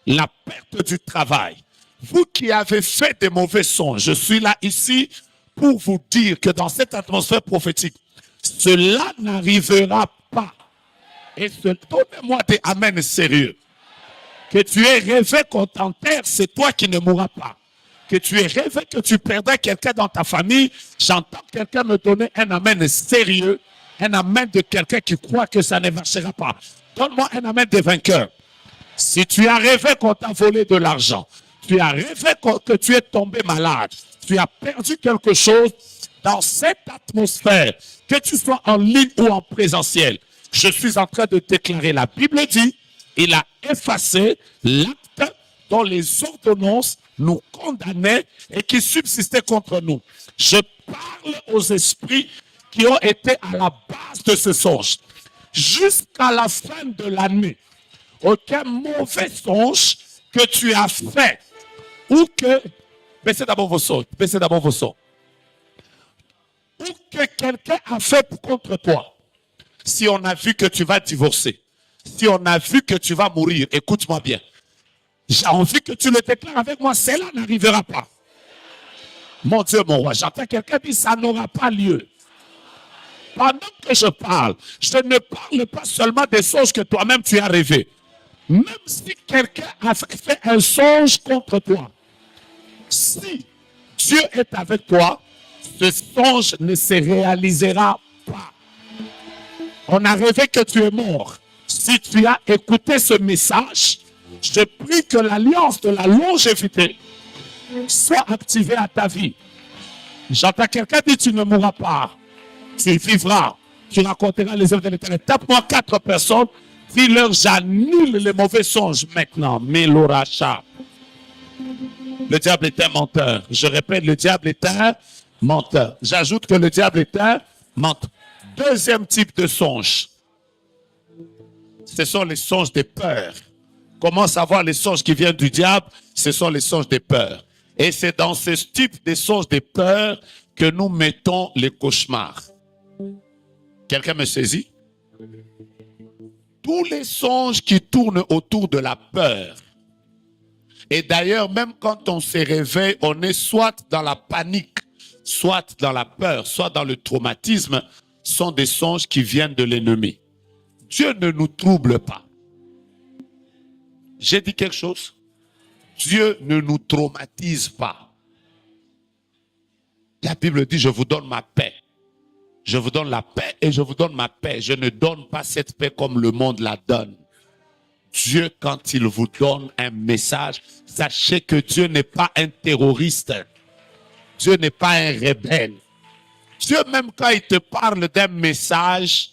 la perte du travail, vous qui avez fait des mauvais songes, je suis là ici pour vous dire que dans cette atmosphère prophétique, cela n'arrivera pas. Et donnez-moi des amen sérieux. Que tu aies rêvé qu'on t'enterre, c'est toi qui ne mourras pas. Que tu aies rêvé que tu perdrais quelqu'un dans ta famille, j'entends quelqu'un me donner un amen sérieux, un amen de quelqu'un qui croit que ça ne marchera pas. Donne-moi un amen des vainqueurs. Si tu as rêvé qu'on t'a volé de l'argent, tu as rêvé que tu es tombé malade, tu as perdu quelque chose dans cette atmosphère, que tu sois en ligne ou en présentiel, je suis en train de déclarer, la Bible dit, il a effacé l'acte dont les ordonnances nous condamnaient et qui subsistait contre nous. Je parle aux esprits qui ont été à la base de ce songe. Jusqu'à la fin de l'année, aucun mauvais songe que tu as fait ou que... Baissez d'abord vos sons, baissez d'abord vos sons. Ou que quelqu'un a fait contre toi. Si on a vu que tu vas divorcer, si on a vu que tu vas mourir, écoute-moi bien. J'ai envie que tu le déclares avec moi, cela n'arrivera pas. Mon Dieu, mon roi, j'entends quelqu'un dire ça n'aura pas lieu. Pendant que je parle, je ne parle pas seulement des songes que toi-même tu as rêvés. Même si quelqu'un a fait un songe contre toi, si Dieu est avec toi, ce songe ne se réalisera pas. On a rêvé que tu es mort. Si tu as écouté ce message, je prie que l'alliance de la longévité soit activée à ta vie. J'entends quelqu'un dire tu ne mourras pas. Tu vivras. Tu raconteras les œuvres de l'Éternel. Tape-moi 4 personnes. Dis-leur, j'annule les mauvais songes maintenant. Méloracha. Le diable est un menteur. Je répète, le diable est un menteur. J'ajoute que le diable est un menteur. Deuxième type de songe, ce sont les songes des peurs. Comment savoir les songes qui viennent du diable? Ce sont les songes des peurs. Et c'est dans ce type de songes des peurs que nous mettons les cauchemars. Quelqu'un me saisit? Tous les songes qui tournent autour de la peur. Et d'ailleurs, même quand on se réveille, on est soit dans la panique, soit dans la peur, soit dans le traumatisme, sont des songes qui viennent de l'ennemi. Dieu ne nous trouble pas. J'ai dit quelque chose? Dieu ne nous traumatise pas. La Bible dit, je vous donne ma paix. Je vous donne la paix et je vous donne ma paix. Je ne donne pas cette paix comme le monde la donne. Dieu, quand il vous donne un message, sachez que Dieu n'est pas un terroriste. Dieu n'est pas un rebelle. Dieu, même quand il te parle d'un message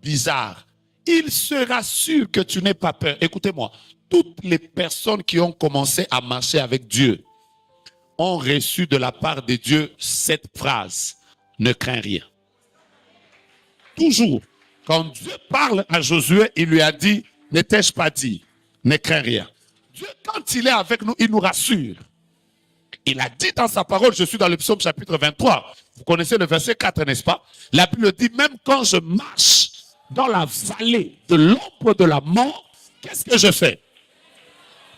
bizarre, il se rassure que tu n'aies pas peur. Écoutez-moi, toutes les personnes qui ont commencé à marcher avec Dieu ont reçu de la part de Dieu cette phrase: ne crains rien. Toujours, quand Dieu parle à Josué, il lui a dit: ne t'ai-je pas dit, ne crains rien. Dieu, quand il est avec nous, il nous rassure. Il a dit dans sa parole, je suis dans le psaume chapitre 23. Vous connaissez le verset 4, n'est-ce pas? La Bible dit, même quand je marche dans la vallée de l'ombre de la mort, qu'est-ce que je fais?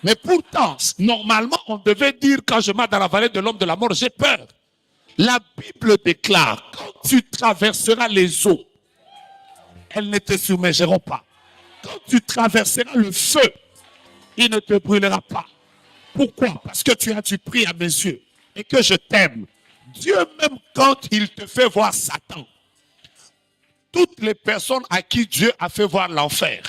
Mais pourtant, normalement, on devait dire, quand je marche dans la vallée de l'ombre de la mort, j'ai peur. La Bible déclare, quand tu traverseras les eaux, elles ne te submergeront pas. Quand tu traverseras le feu, il ne te brûlera pas. Pourquoi? Parce que tu as du prix à mes yeux et que je t'aime. Dieu, même quand il te fait voir Satan, toutes les personnes à qui Dieu a fait voir l'enfer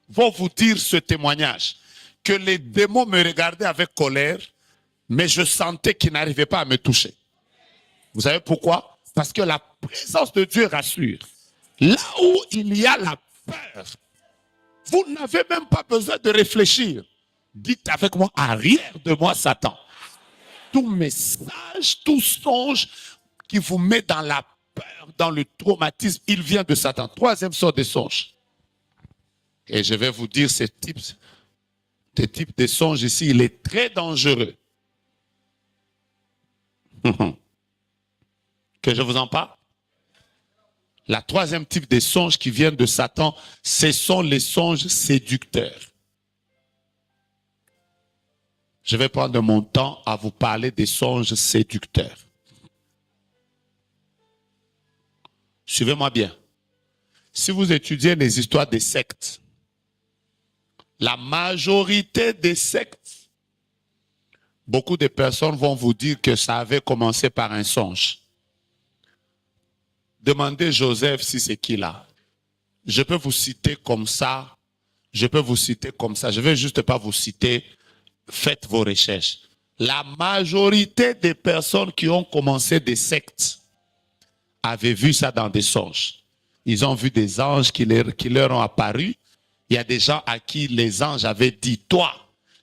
vont vous dire ce témoignage, que les démons me regardaient avec colère, mais je sentais qu'ils n'arrivaient pas à me toucher. Vous savez pourquoi? Parce que la présence de Dieu rassure. Là où il y a la peur, vous n'avez même pas besoin de réfléchir. Dites avec moi, arrière de moi, Satan. Tout message, tout songe qui vous met dans la peur, dans le traumatisme, il vient de Satan. Troisième sorte de songe. Et je vais vous dire ce type de songe ici, il est très dangereux. Que je vous en parle? La troisième type de songes qui viennent de Satan, ce sont les songes séducteurs. Je vais prendre mon temps à vous parler des songes séducteurs. Suivez-moi bien. Si vous étudiez les histoires des sectes, la majorité des sectes, beaucoup de personnes vont vous dire que ça avait commencé par un songe. Demandez Joseph si c'est qui là. Je peux vous citer comme ça. Je peux vous citer comme ça. Je ne vais juste pas vous citer. Faites vos recherches. La majorité des personnes qui ont commencé des sectes avaient vu ça dans des songes. Ils ont vu des anges qui leur ont apparu. Il y a des gens à qui les anges avaient dit, toi,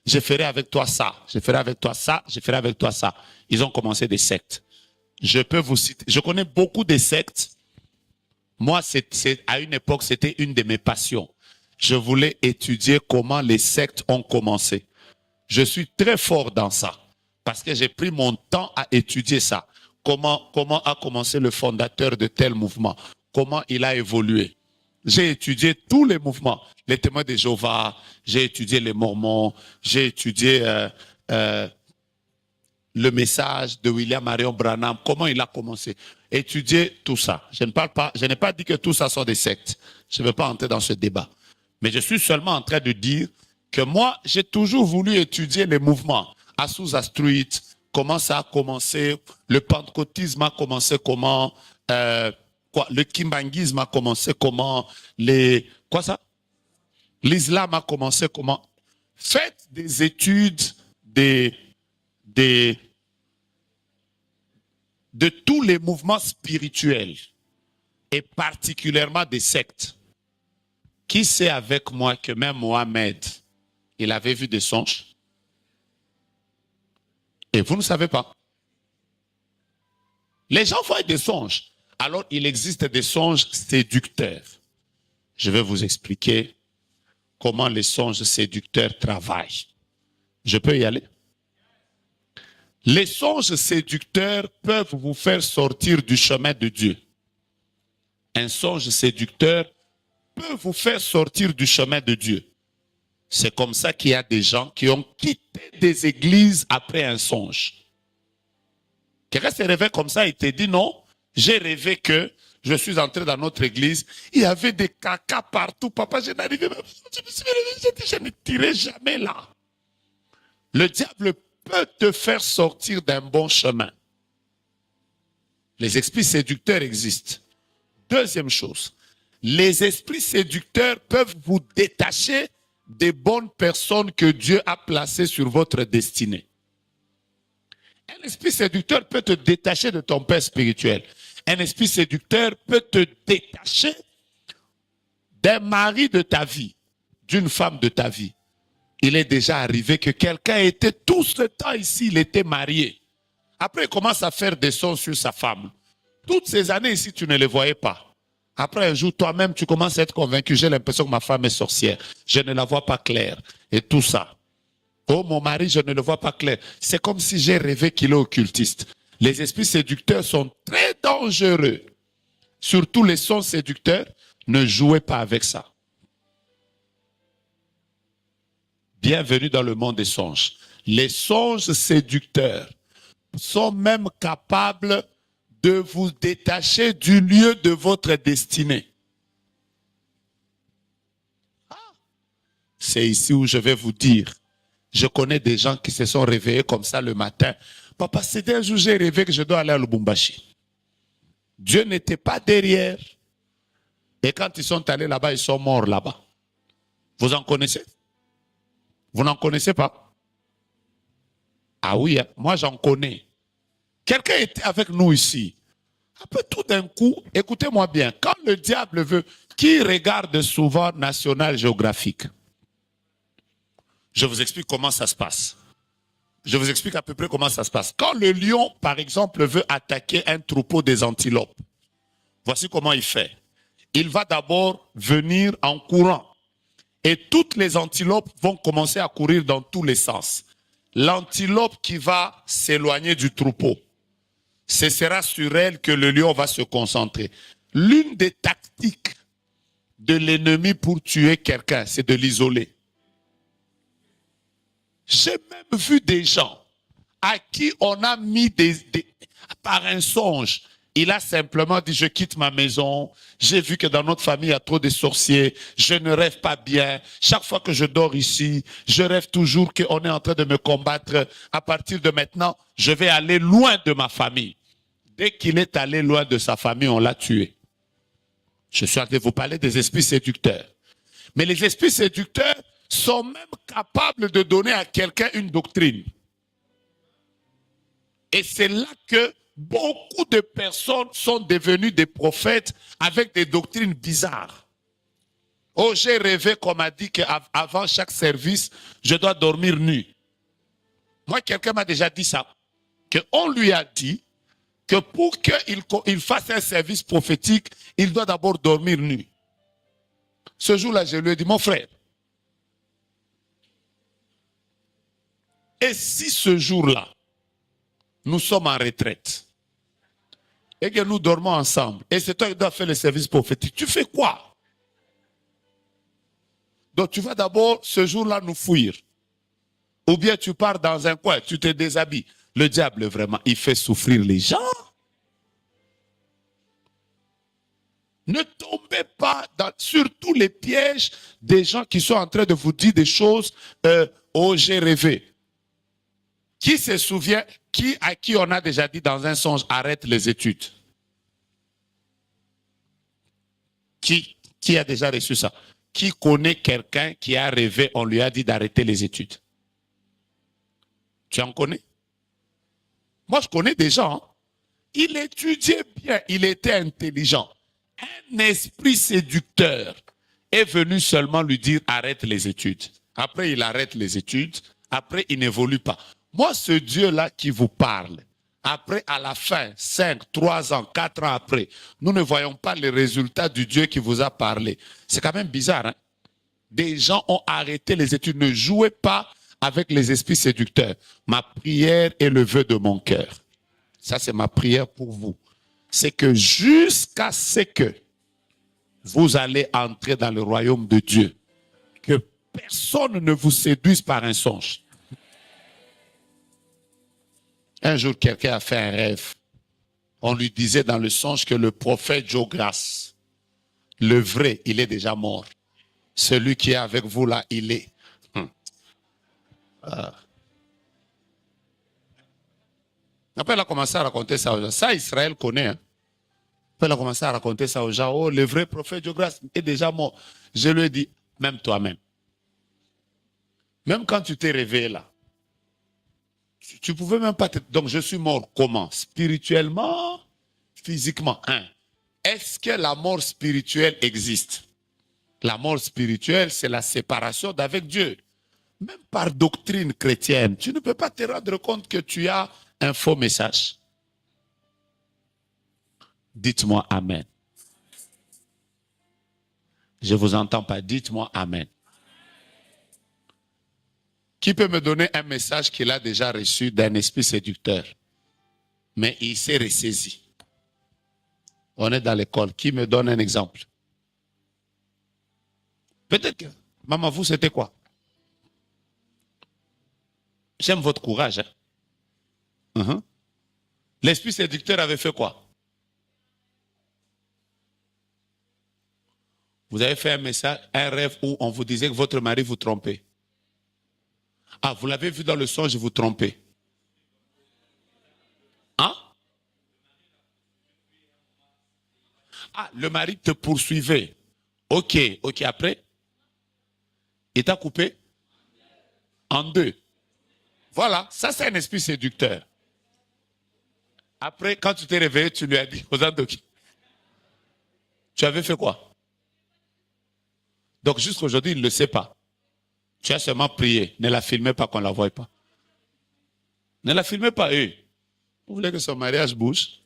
je ferai avec toi ça, je ferai avec toi ça, je ferai avec toi ça. Ils ont commencé des sectes. Je peux vous citer, je connais beaucoup de sectes. Moi, à une époque, c'était une de mes passions. Je voulais étudier comment les sectes ont commencé. Je suis très fort dans ça parce que j'ai pris mon temps à étudier ça. Comment a commencé le fondateur de tel mouvement? Comment il a évolué? J'ai étudié tous les mouvements. Les témoins de Jéhovah, j'ai étudié les Mormons, j'ai étudié le message de William Marion Branham, comment il a commencé. Étudier tout ça. Je n'ai pas dit que tout ça sont des sectes. Je ne veux pas entrer dans ce débat. Mais je suis seulement en train de dire que moi, j'ai toujours voulu étudier les mouvements. Azusa Street, comment ça a commencé, le pentecôtisme a commencé comment, le kimbanguisme a commencé comment, l'islam a commencé comment. Faites des études de tous les mouvements spirituels et particulièrement des sectes. Qui sait avec moi que même Mohamed, il avait vu des songes? Et vous ne savez pas. Les gens voient des songes. Alors, il existe des songes séducteurs. Je vais vous expliquer comment les songes séducteurs travaillent. Je peux y aller? Les songes séducteurs peuvent vous faire sortir du chemin de Dieu. un songe séducteur peut vous faire sortir du chemin de Dieu. C'est comme ça qu'il y a des gens qui ont quitté des églises après un songe. Quelqu'un s'est réveillé comme ça et t'a dit non, j'ai rêvé que je suis entré dans notre église, il y avait des caca partout. Papa, je n'arrivais même pas. Je me suis réveillé, je ne tirais jamais là. Le diable peut te faire sortir d'un bon chemin. Les esprits séducteurs existent. Deuxième chose, les esprits séducteurs peuvent vous détacher des bonnes personnes que Dieu a placées sur votre destinée. Un esprit séducteur peut te détacher de ton père spirituel. Un esprit séducteur peut te détacher d'un mari de ta vie, d'une femme de ta vie. Il est déjà arrivé que quelqu'un était tout ce temps ici, il était marié. Après, il commence à faire des sons sur sa femme. Toutes ces années ici, tu ne les voyais pas. Après un jour, toi-même, tu commences à être convaincu. J'ai l'impression que ma femme est sorcière. Je ne la vois pas claire. Et tout ça. Oh, mon mari, je ne le vois pas clair. C'est comme si j'ai rêvé qu'il est occultiste. Les esprits séducteurs sont très dangereux. Surtout les sons séducteurs, ne jouez pas avec ça. Bienvenue dans le monde des songes. Les songes séducteurs sont même capables de vous détacher du lieu de votre destinée. C'est ici où je vais vous dire. Je connais des gens qui se sont réveillés comme ça le matin. Papa, c'était un jour j'ai rêvé que je dois aller à Lubumbashi. Dieu n'était pas derrière. Et quand ils sont allés là-bas, ils sont morts là-bas. Vous en connaissez? Vous n'en connaissez pas? Ah oui, hein? Moi j'en connais. Quelqu'un était avec nous ici. Après tout d'un coup, écoutez-moi bien, quand le diable veut, qui regarde souvent National Geographic? Je vous explique comment ça se passe. Je vous explique à peu près comment ça se passe. Quand le lion, par exemple, veut attaquer un troupeau des antilopes, voici comment il fait. Il va d'abord venir en courant. Et toutes les antilopes vont commencer à courir dans tous les sens. L'antilope qui va s'éloigner du troupeau, ce sera sur elle que le lion va se concentrer. L'une des tactiques de l'ennemi pour tuer quelqu'un, c'est de l'isoler. J'ai même vu des gens à qui on a mis par un songe. Il a simplement dit, je quitte ma maison, j'ai vu que dans notre famille, il y a trop de sorciers, je ne rêve pas bien. Chaque fois que je dors ici, je rêve toujours qu'on est en train de me combattre. À partir de maintenant, je vais aller loin de ma famille. Dès qu'il est allé loin de sa famille, on l'a tué. Je suis en train de vous parler des esprits séducteurs. Mais les esprits séducteurs sont même capables de donner à quelqu'un une doctrine. Et c'est là que beaucoup de personnes sont devenues des prophètes avec des doctrines bizarres. Oh, j'ai rêvé qu'on m'a dit qu'avant chaque service, je dois dormir nu. Moi, quelqu'un m'a déjà dit ça. Qu'on lui a dit que pour qu'il fasse un service prophétique, il doit d'abord dormir nu. Ce jour-là, je lui ai dit, mon frère, et si ce jour-là, nous sommes en retraite, et que nous dormons ensemble, et c'est toi qui dois faire le service prophétique, tu fais quoi? Donc tu vas d'abord ce jour-là nous fuir. Ou bien tu pars dans un coin, tu te déshabilles. Le diable, vraiment, il fait souffrir les gens. Ne tombez pas sur tous les pièges des gens qui sont en train de vous dire des choses. Oh, j'ai rêvé. Qui se souvient, à qui on a déjà dit dans un songe, arrête les études? Qui a déjà reçu ça? Qui connaît quelqu'un qui a rêvé, on lui a dit d'arrêter les études? Tu en connais? Moi, je connais des gens. Hein? Il étudiait bien, il était intelligent. Un esprit séducteur est venu seulement lui dire arrête les études. Après, il arrête les études. Après, il n'évolue pas. Moi, ce Dieu-là qui vous parle, après, à la fin, 5, 3 ans, 4 ans après, nous ne voyons pas les résultats du Dieu qui vous a parlé. C'est quand même bizarre. Hein? Des gens ont arrêté les études. Ne jouez pas avec les esprits séducteurs. Ma prière est le vœu de mon cœur. Ça, c'est ma prière pour vous. C'est que jusqu'à ce que vous allez entrer dans le royaume de Dieu. Que personne ne vous séduise par un songe. Un jour, quelqu'un a fait un rêve. On lui disait dans le songe que le prophète Joe-Grace, le vrai, il est déjà mort. Celui qui est avec vous là, il est. Après, il a commencé à raconter ça aux gens. Ça, Israël connaît. Hein. Après, il a commencé à raconter ça aux gens. Oh, le vrai prophète Joe-Grace est déjà mort. Je lui ai dit, même toi-même. Même quand tu t'es réveillé là, tu pouvais même pas te... Donc, je suis mort comment? Spirituellement, physiquement. Est-ce que la mort spirituelle existe? La mort spirituelle, c'est la séparation d'avec Dieu. Même par doctrine chrétienne, tu ne peux pas te rendre compte que tu as un faux message. Dites-moi Amen. Je ne vous entends pas. Dites-moi Amen. Qui peut me donner un message qu'il a déjà reçu d'un esprit séducteur, mais il s'est ressaisi? On est dans l'école. Qui me donne un exemple? Peut-être que, maman, vous, c'était quoi? J'aime votre courage. Hein? L'esprit séducteur avait fait quoi? Vous avez fait un message, un rêve où on vous disait que votre mari vous trompait. Ah, vous l'avez vu dans le songe, vous trompez. Hein? Ah, le mari te poursuivait. Ok, après, il t'a coupé en deux. Voilà, ça c'est un esprit séducteur. Après, quand tu t'es réveillé, tu lui as dit, tu avais fait quoi? Donc jusqu'aujourd'hui, il ne le sait pas. Tu as seulement prié. Ne la filmez pas qu'on ne la voie pas. Ne la filmez pas, eux. Vous voulez que son mariage bouge?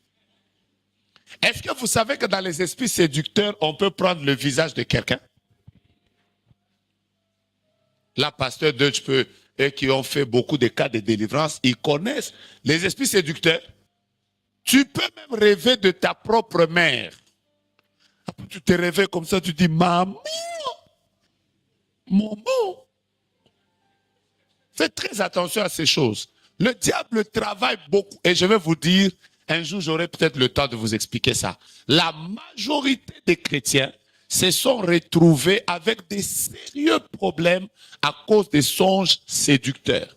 Est-ce que vous savez que dans les esprits séducteurs, on peut prendre le visage de quelqu'un? Là, pasteur Deutsch peut, eux qui ont fait beaucoup de cas de délivrance, ils connaissent les esprits séducteurs. Tu peux même rêver de ta propre mère. Après, tu te réveilles comme ça, tu dis, maman, maman. Faites très attention à ces choses. Le diable travaille beaucoup. Et je vais vous dire, un jour, j'aurai peut-être le temps de vous expliquer ça. La majorité des chrétiens se sont retrouvés avec des sérieux problèmes à cause des songes séducteurs.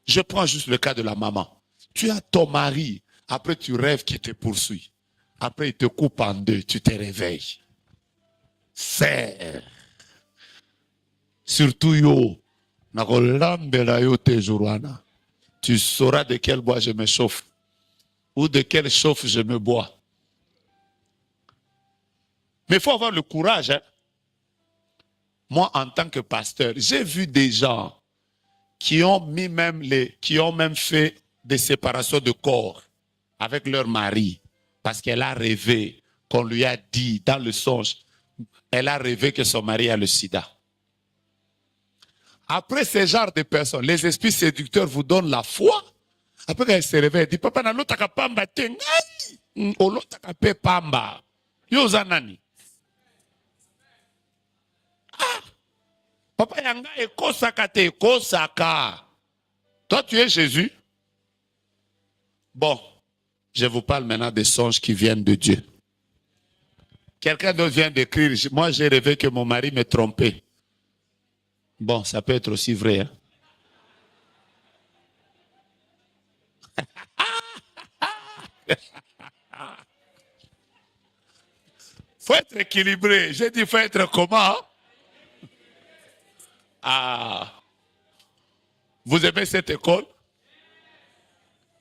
Je prends juste le cas de la maman. Tu as ton mari, après tu rêves qu'il te poursuit. Après il te coupe en deux, tu te réveilles. C'est surtout yo. Tu sauras de quel bois je me chauffe ou de quelle chauffe je me bois. Mais il faut avoir le courage. Hein? Moi, en tant que pasteur, j'ai vu des gens qui ont même fait des séparations de corps avec leur mari parce qu'elle a rêvé qu'on lui a dit dans le songe, elle a rêvé que son mari a le sida. Après ce genre de personnes, les esprits séducteurs vous donnent la foi. Après qu'elle se réveille, elle dit, papa, na lotaka pamba te ngai, o lotaka pe pamba. Yo zanani. Ah, papa yanga ekosaka te ekosaka. Toi, tu es Jésus. Bon, je vous parle maintenant des songes qui viennent de Dieu. Quelqu'un d'autre vient d'écrire, moi j'ai rêvé que mon mari me trompait. Bon, ça peut être aussi vrai. Hein? Faut être équilibré. J'ai dit, faut être comment? Ah. Vous aimez cette école?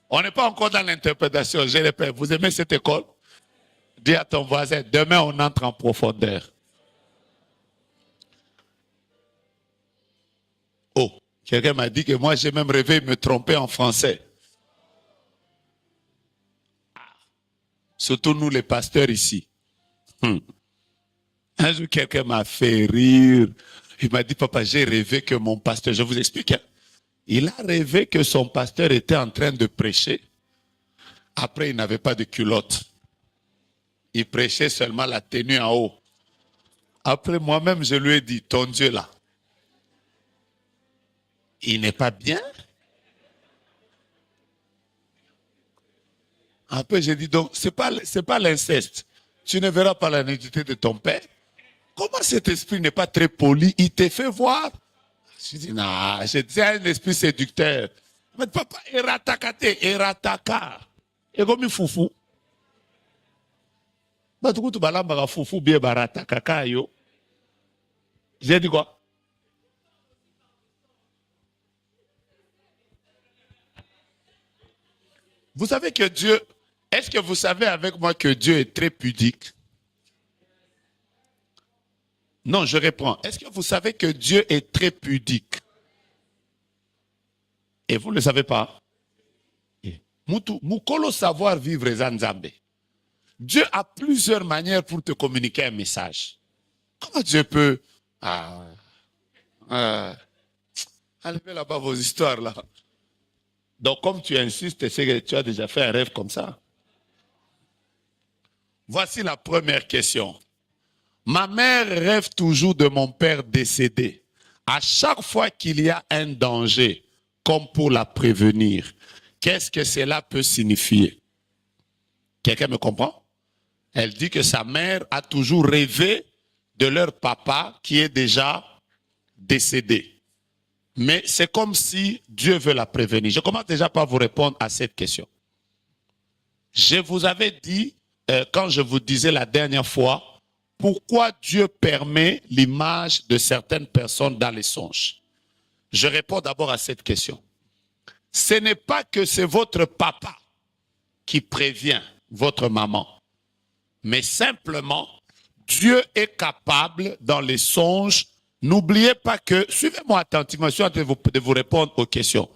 On n'est pas encore dans l'interprétation, je répète. Vous aimez cette école? Dis à ton voisin, demain on entre en profondeur. Oh, quelqu'un m'a dit que moi j'ai même rêvé me tromper en français. Surtout nous les pasteurs ici. Un jour quelqu'un m'a fait rire. Il m'a dit, papa, j'ai rêvé que mon pasteur, je vous explique, hein? Il a rêvé que son pasteur était en train de prêcher. Après, il n'avait pas de culotte. Il prêchait seulement la tenue en haut. Après, moi-même, je lui ai dit, ton Dieu là, il n'est pas bien. Après, j'ai dit, donc, c'est pas l'inceste. Tu ne verras pas la nudité de ton père. Comment cet esprit n'est pas très poli? Il te fait voir. Je dis, non, c'est un esprit séducteur. Mais papa, eratakate, erataka. Et comme il foufou. Bah, tout le monde a foufou bien baratakaka yo. J'ai dit quoi? Vous savez que Dieu, est-ce que vous savez avec moi que Dieu est très pudique? Non, je réponds. Est-ce que vous savez que Dieu est très pudique? Et vous ne le savez pas? Mukolo savoir vivre Zanzambe. Dieu a plusieurs manières pour te communiquer un message. Comment Dieu peut... enlevez là-bas vos histoires là. Donc comme tu insistes, c'est que tu as déjà fait un rêve comme ça. Voici la première question. Ma mère rêve toujours de mon père décédé. À chaque fois qu'il y a un danger, comme pour la prévenir, qu'est-ce que cela peut signifier? Quelqu'un me comprend? Elle dit que sa mère a toujours rêvé de leur papa qui est déjà décédé. Mais c'est comme si Dieu veut la prévenir. Je commence déjà par vous répondre à cette question. Je vous avais dit, quand je vous disais la dernière fois, pourquoi Dieu permet l'image de certaines personnes dans les songes. Je réponds d'abord à cette question. Ce n'est pas que c'est votre papa qui prévient votre maman, mais simplement, Dieu est capable dans les songes. N'oubliez pas que, suivez-moi attentivement, je suis en train de vous répondre aux questions.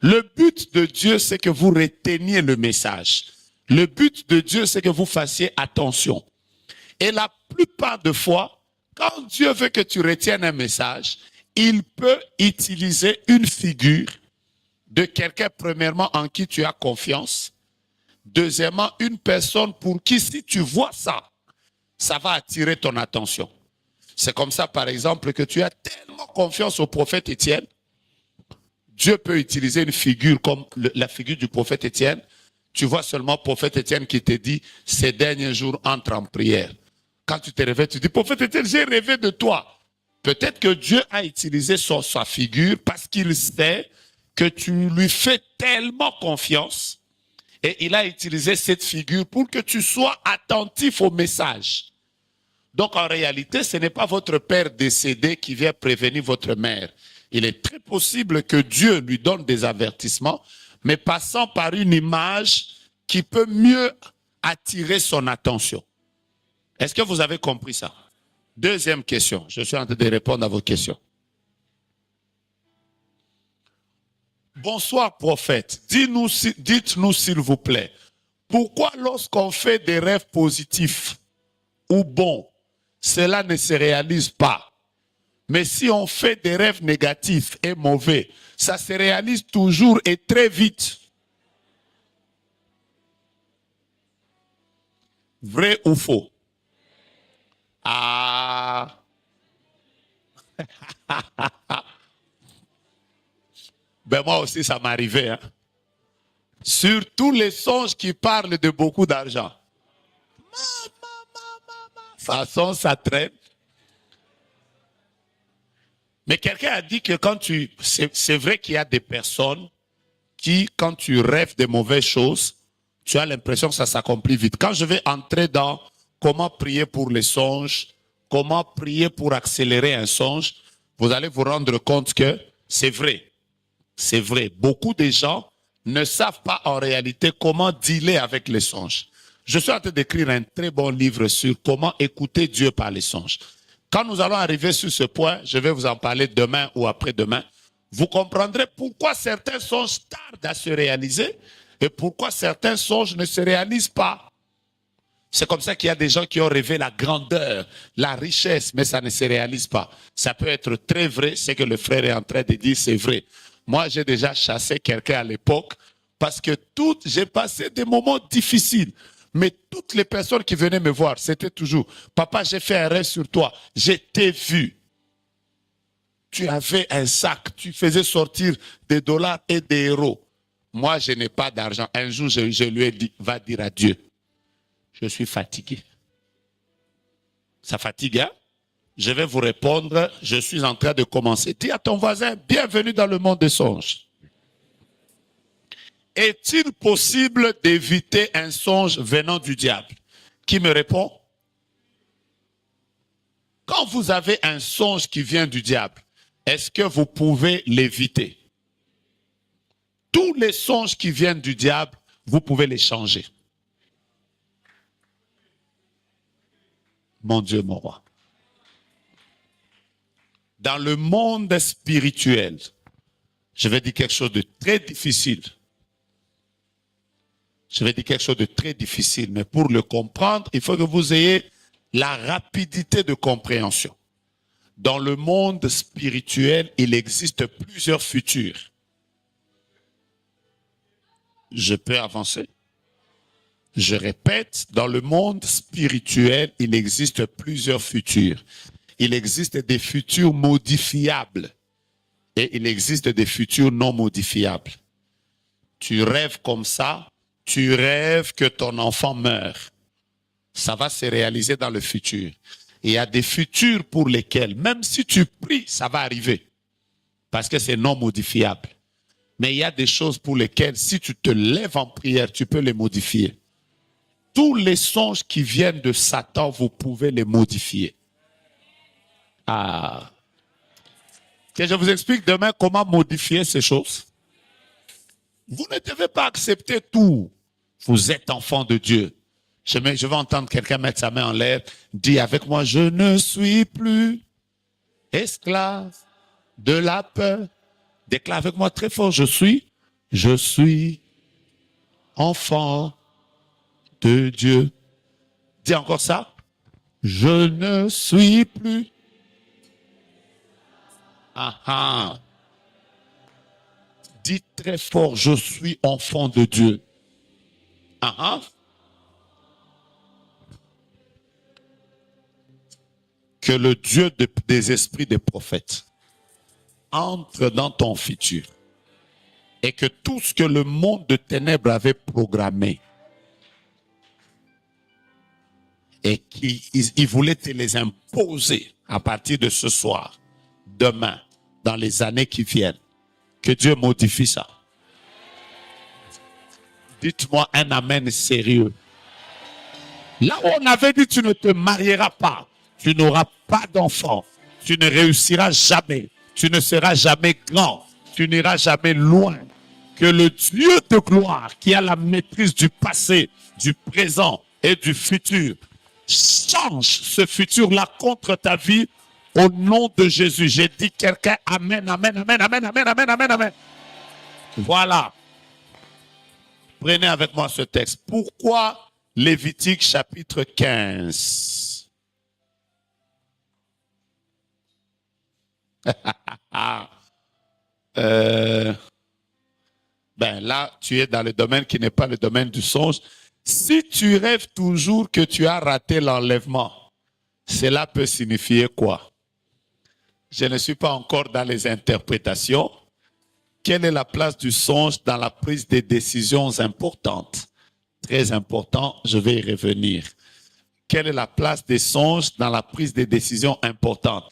Le but de Dieu, c'est que vous reteniez le message. Le but de Dieu, c'est que vous fassiez attention. Et la plupart des fois, quand Dieu veut que tu retiennes un message, il peut utiliser une figure de quelqu'un, premièrement, en qui tu as confiance. Deuxièmement, une personne pour qui, si tu vois ça, ça va attirer ton attention. C'est comme ça, par exemple, que tu as tellement confiance au prophète Étienne. Dieu peut utiliser une figure comme la figure du prophète Étienne. Tu vois seulement le prophète Étienne qui te dit, ces derniers jours, entre en prière. Quand tu te réveilles, tu dis, prophète Étienne, j'ai rêvé de toi. Peut-être que Dieu a utilisé sa figure parce qu'il sait que tu lui fais tellement confiance et il a utilisé cette figure pour que tu sois attentif au message. Donc en réalité, ce n'est pas votre père décédé qui vient prévenir votre mère. Il est très possible que Dieu lui donne des avertissements, mais passant par une image qui peut mieux attirer son attention. Est-ce que vous avez compris ça? Deuxième question. Je suis en train de répondre à vos questions. Bonsoir prophète. Dites-nous s'il vous plaît, pourquoi lorsqu'on fait des rêves positifs ou bons, cela ne se réalise pas? Mais si on fait des rêves négatifs et mauvais, ça se réalise toujours et très vite. Vrai ou faux? Ah. Ben moi aussi, ça m'arrivait. Hein. Surtout les songes qui parlent de beaucoup d'argent. Façon, ça traîne. Mais quelqu'un a dit que quand c'est vrai qu'il y a des personnes qui, quand tu rêves de mauvaises choses, tu as l'impression que ça s'accomplit vite. Quand je vais entrer dans comment prier pour les songes, comment prier pour accélérer un songe, vous allez vous rendre compte que c'est vrai. C'est vrai. Beaucoup de gens ne savent pas en réalité comment dealer avec les songes. Je suis en train d'écrire un très bon livre sur comment écouter Dieu par les songes. Quand nous allons arriver sur ce point, je vais vous en parler demain ou après-demain, vous comprendrez pourquoi certains songes tardent à se réaliser et pourquoi certains songes ne se réalisent pas. C'est comme ça qu'il y a des gens qui ont rêvé la grandeur, la richesse, mais ça ne se réalise pas. Ça peut être très vrai, ce que le frère est en train de dire, c'est vrai. Moi, j'ai déjà chassé quelqu'un à l'époque parce que j'ai passé des moments difficiles. Mais toutes les personnes qui venaient me voir, c'était toujours, papa, j'ai fait un rêve sur toi, je t'ai vu. Tu avais un sac, tu faisais sortir des dollars et des euros. Moi, je n'ai pas d'argent. Un jour, je lui ai dit, va dire à Dieu, je suis fatigué. Ça fatigue, hein? Je vais vous répondre, je suis en train de commencer. Dis à ton voisin, bienvenue dans le monde des songes. Est-il possible d'éviter un songe venant du diable? Qui me répond? Quand vous avez un songe qui vient du diable, est-ce que vous pouvez l'éviter? Tous les songes qui viennent du diable, vous pouvez les changer. Mon Dieu, mon roi. Dans le monde spirituel, je vais dire quelque chose de très difficile. Je vais dire quelque chose de très difficile, mais pour le comprendre, il faut que vous ayez la rapidité de compréhension. Dans le monde spirituel, il existe plusieurs futurs. Je peux avancer. Je répète, dans le monde spirituel, il existe plusieurs futurs. Il existe des futurs modifiables et il existe des futurs non modifiables. Tu rêves comme ça, tu rêves que ton enfant meurt. Ça va se réaliser dans le futur. Et il y a des futurs pour lesquels, même si tu pries, ça va arriver. Parce que c'est non modifiable. Mais il y a des choses pour lesquelles, si tu te lèves en prière, tu peux les modifier. Tous les songes qui viennent de Satan, vous pouvez les modifier. Ah. Que je vous explique demain comment modifier ces choses. Vous ne devez pas accepter tout. Vous êtes enfant de Dieu. Je vais entendre quelqu'un mettre sa main en l'air. Dis avec moi, je ne suis plus esclave de la peur. Déclare avec moi très fort, je suis enfant de Dieu. Dis encore ça. Je ne suis plus. Ah ah. Dis très fort, je suis enfant de Dieu. Ah ah. Que le Dieu des esprits des prophètes entre dans ton futur et que tout ce que le monde de ténèbres avait programmé et qu'il voulait te les imposer à partir de ce soir, demain, dans les années qui viennent, que Dieu modifie ça. Dites-moi un amen sérieux. Là où on avait dit tu ne te marieras pas, tu n'auras pas d'enfant, tu ne réussiras jamais, tu ne seras jamais grand, tu n'iras jamais loin. Que le Dieu de gloire qui a la maîtrise du passé, du présent et du futur change ce futur-là contre ta vie au nom de Jésus. J'ai dit quelqu'un amen, amen, amen, amen, amen, amen, amen, amen. Voilà. Prenez avec moi ce texte. Pourquoi Lévitique chapitre 15? Ben là, tu es dans le domaine qui n'est pas le domaine du songe. Si tu rêves toujours que tu as raté l'enlèvement, cela peut signifier quoi? Je ne suis pas encore dans les interprétations. Quelle est la place du songe dans la prise des décisions importantes? Très important, je vais y revenir. Quelle est la place des songes dans la prise des décisions importantes?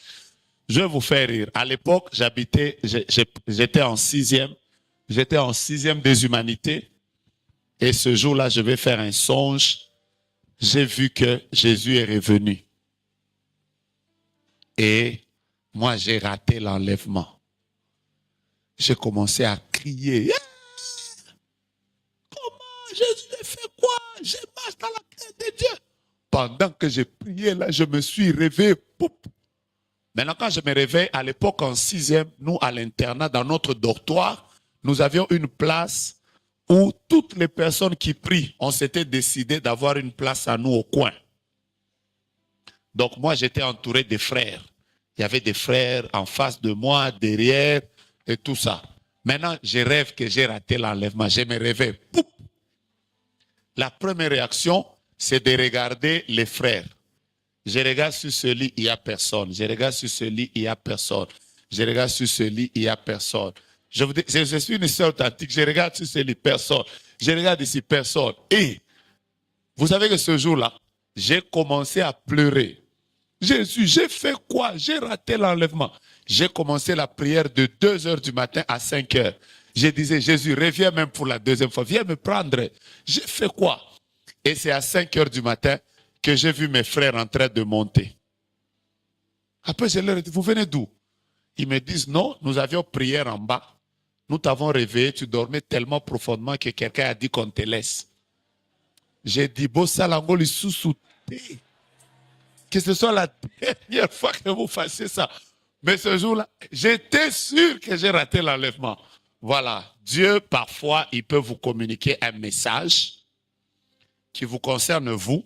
Je vais vous faire rire. À l'époque, j'étais en sixième des humanités. Et ce jour-là, je vais faire un songe. J'ai vu que Jésus est revenu. Et moi, j'ai raté l'enlèvement. J'ai commencé à crier. Comment Jésus a fait quoi? Je marche dans la crainte de Dieu. Pendant que j'ai prié, là, je me suis réveillé. Poup. Maintenant, quand je me réveille, à l'époque, en sixième, nous, à l'internat, dans notre dortoir, nous avions une place où toutes les personnes qui prient, on s'était décidé d'avoir une place à nous au coin. Donc, moi, j'étais entouré des frères. Il y avait des frères en face de moi, derrière, et tout ça. Maintenant, je rêve que j'ai raté l'enlèvement. Je me réveille. Poup. la première réaction, c'est de regarder les frères. Je regarde sur ce lit, il n'y a personne. Je regarde sur ce lit, il n'y a personne. Je regarde sur ce lit, il n'y a personne. Je suis une histoire authentique. Je regarde sur ce lit, personne. Je regarde ici, personne. Et vous savez que ce jour-là, j'ai commencé à pleurer. Jésus, j'ai fait quoi? J'ai raté l'enlèvement. J'ai commencé la prière de 2 heures du matin à 5 heures. Je disais, Jésus, reviens même pour la deuxième fois. Viens me prendre. J'ai fait quoi? Et c'est à 5 heures du matin que j'ai vu mes frères en train de monter. Après, je leur ai dit, vous venez d'où? Ils me disent, non, nous avions prié en bas. Nous t'avons réveillé, tu dormais tellement profondément que quelqu'un a dit qu'on te laisse. J'ai dit, Bossalango, sous-souté. Que ce soit la dernière fois que vous fassiez ça. Mais ce jour-là, j'étais sûr que j'ai raté l'enlèvement. Voilà. Dieu, parfois, il peut vous communiquer un message qui vous concerne vous,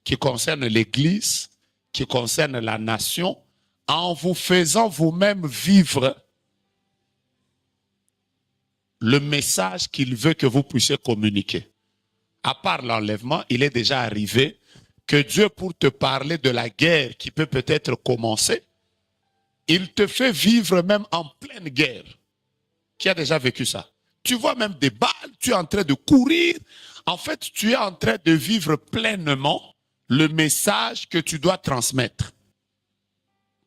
qui concerne l'Église, qui concerne la nation, en vous faisant vous-même vivre le message qu'il veut que vous puissiez communiquer. À part l'enlèvement, il est déjà arrivé que Dieu, pour te parler de la guerre qui peut peut-être commencer, il te fait vivre même en pleine guerre. Qui a déjà vécu ça? Tu vois même des balles, tu es en train de courir. En fait, tu es en train de vivre pleinement le message que tu dois transmettre.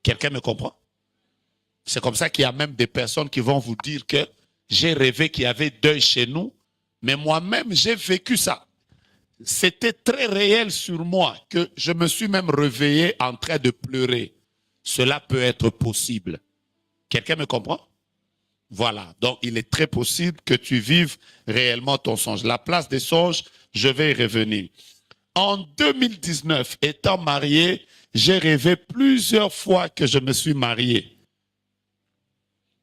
Quelqu'un me comprend? C'est comme ça qu'il y a même des personnes qui vont vous dire que j'ai rêvé qu'il y avait deuil chez nous, mais moi-même, j'ai vécu ça. C'était très réel sur moi que je me suis même réveillé en train de pleurer. Cela peut être possible. Quelqu'un me comprend? Voilà. Donc, il est très possible que tu vives réellement ton songe. La place des songes, je vais y revenir. En 2019, étant marié, j'ai rêvé plusieurs fois que je me suis marié,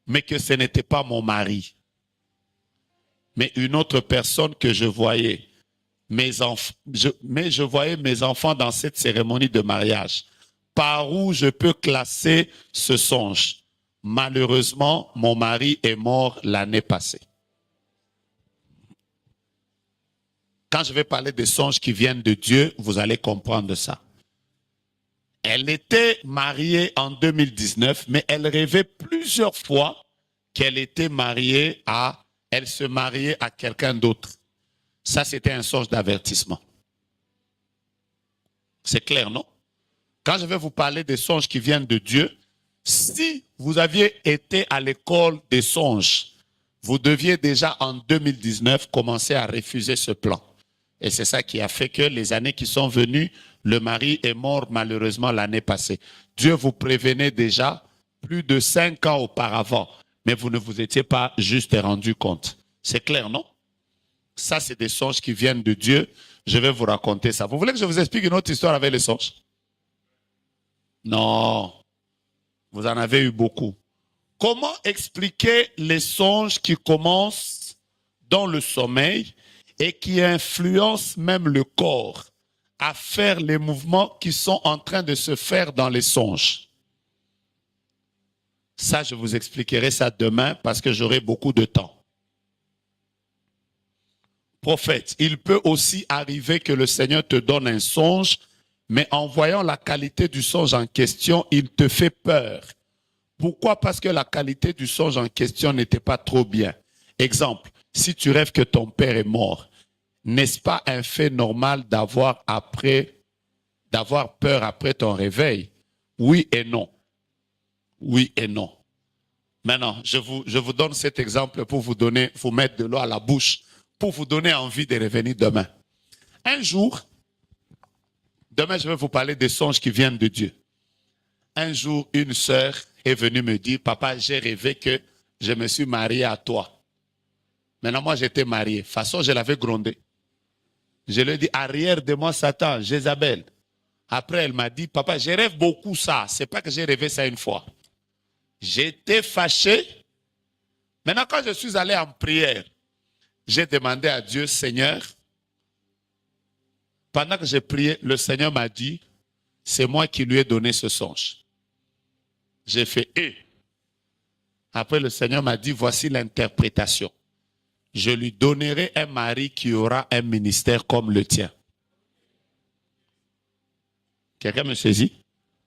mais que ce n'était pas mon mari, mais une autre personne que je voyais. Mais je voyais mes enfants dans cette cérémonie de mariage. Par où je peux classer ce songe? Malheureusement, mon mari est mort l'année passée. Quand je vais parler des songes qui viennent de Dieu, vous allez comprendre ça. Elle était mariée en 2019, mais elle rêvait plusieurs fois qu'elle était mariée à, elle se mariait à quelqu'un d'autre. Ça, c'était un songe d'avertissement. C'est clair, non? Quand je vais vous parler des songes qui viennent de Dieu, si vous aviez été à l'école des songes, vous deviez déjà en 2019 commencer à refuser ce plan. Et c'est ça qui a fait que les années qui sont venues, le mari est mort malheureusement l'année passée. Dieu vous prévenait déjà plus de 5 ans auparavant, mais vous ne vous étiez pas juste rendu compte. C'est clair, non? Ça, c'est des songes qui viennent de Dieu. Je vais vous raconter ça. Vous voulez que je vous explique une autre histoire avec les songes? Non. Vous en avez eu beaucoup. Comment expliquer les songes qui commencent dans le sommeil et qui influencent même le corps à faire les mouvements qui sont en train de se faire dans les songes? Ça, je vous expliquerai ça demain parce que j'aurai beaucoup de temps. Prophète, il peut aussi arriver que le Seigneur te donne un songe, mais en voyant la qualité du songe en question, il te fait peur. Pourquoi? Parce que la qualité du songe en question n'était pas trop bien. Exemple, si tu rêves que ton père est mort, n'est-ce pas un fait normal d'avoir peur après ton réveil? Oui et non. Oui et non. Maintenant, je vous donne cet exemple pour vous mettre de l'eau à la bouche, pour vous donner envie de revenir demain. Un jour, demain je vais vous parler des songes qui viennent de Dieu. Un jour, une sœur est venue me dire, papa, j'ai rêvé que je me suis marié à toi. Maintenant, moi, j'étais marié. De toute façon, je l'avais grondé. Je lui ai dit, arrière de moi, Satan, Jézabel. Après, elle m'a dit, papa, je rêve beaucoup ça. C'est pas que j'ai rêvé ça une fois. J'étais fâché. Maintenant, quand je suis allé en prière, j'ai demandé à Dieu, Seigneur, pendant que j'ai prié, le Seigneur m'a dit, c'est moi qui lui ai donné ce songe. J'ai fait « Après, le Seigneur m'a dit, voici l'interprétation. je lui donnerai un mari qui aura un ministère comme le tien. Quelqu'un me saisit?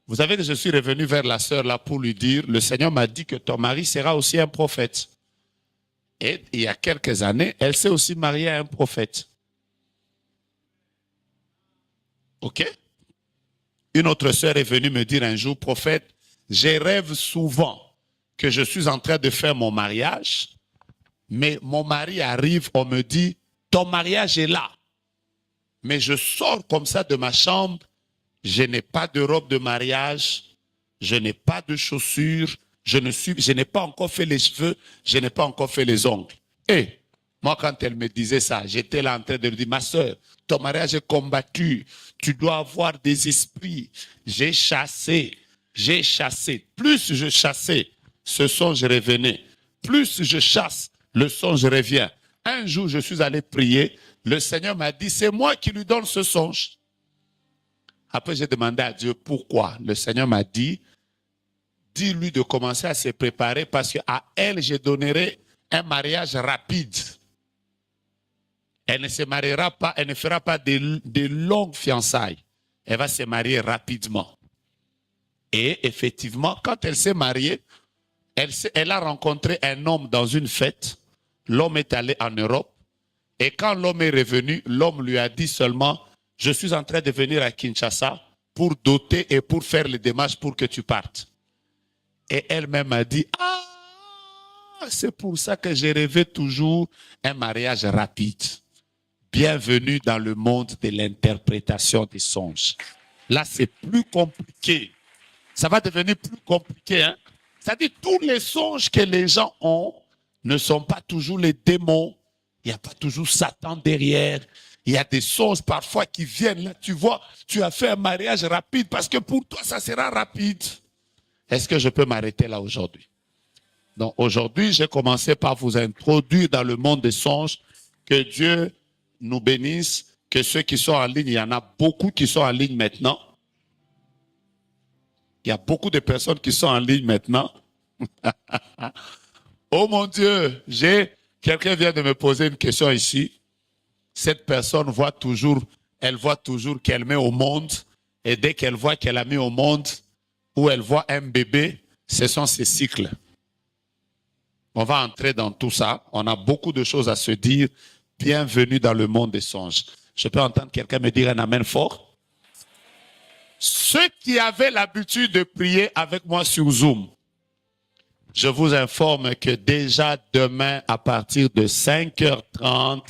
Vous savez que je suis revenu vers la sœur là pour lui dire, le Seigneur m'a dit que ton mari sera aussi un prophète. Et il y a quelques années, elle s'est aussi mariée à un prophète. OK? Une autre sœur est venue me dire un jour, prophète, je rêve souvent que je suis en train de faire mon mariage, mais mon mari arrive, on me dit, ton mariage est là. Mais je sors comme ça de ma chambre, je n'ai pas de robe de mariage, je n'ai pas de chaussures, je n'ai pas encore fait les cheveux, je n'ai pas encore fait les ongles. Et moi, quand elle me disait ça, j'étais là en train de lui dire, ma soeur, ton mariage est combattu, tu dois avoir des esprits. J'ai chassé. Plus je chassais, ce songe revenait. Plus je chasse, le songe revient. Un jour, je suis allé prier, le Seigneur m'a dit, c'est moi qui lui donne ce songe. Après, j'ai demandé à Dieu pourquoi. Le Seigneur m'a dit, dis-lui de commencer à se préparer parce qu'à elle, je donnerai un mariage rapide. Elle ne se mariera pas, elle ne fera pas de longues fiançailles. Elle va se marier rapidement. Et effectivement, quand elle s'est mariée, elle a rencontré un homme dans une fête. L'homme est allé en Europe. Et quand l'homme est revenu, l'homme lui a dit seulement, je suis en train de venir à Kinshasa pour doter et pour faire les démarches pour que tu partes. Et elle-même a dit, ah, c'est pour ça que j'ai rêvé toujours un mariage rapide. Bienvenue dans le monde de l'interprétation des songes. Là, c'est plus compliqué. Ça va devenir plus compliqué. Hein? C'est-à-dire, tous les songes que les gens ont ne sont pas toujours les démons. Il n'y a pas toujours Satan derrière. Il y a des songes parfois qui viennent. Là, tu vois, tu as fait un mariage rapide parce que pour toi, ça sera rapide. Est-ce que je peux m'arrêter là aujourd'hui? Donc, aujourd'hui, j'ai commencé par vous introduire dans le monde des songes. Que Dieu nous bénisse. Que ceux qui sont en ligne, il y en a beaucoup qui sont en ligne maintenant. Il y a beaucoup de personnes qui sont en ligne maintenant. Oh mon Dieu, quelqu'un vient de me poser une question ici. Cette personne voit toujours qu'elle met au monde. Et dès qu'elle voit qu'elle a mis au monde, ou elle voit un bébé, ce sont ses cycles. On va entrer dans tout ça. On a beaucoup de choses à se dire. Bienvenue dans le monde des songes. Je peux entendre quelqu'un me dire un amen fort? Ceux qui avaient l'habitude de prier avec moi sur Zoom, je vous informe que déjà demain, à partir de 5h30,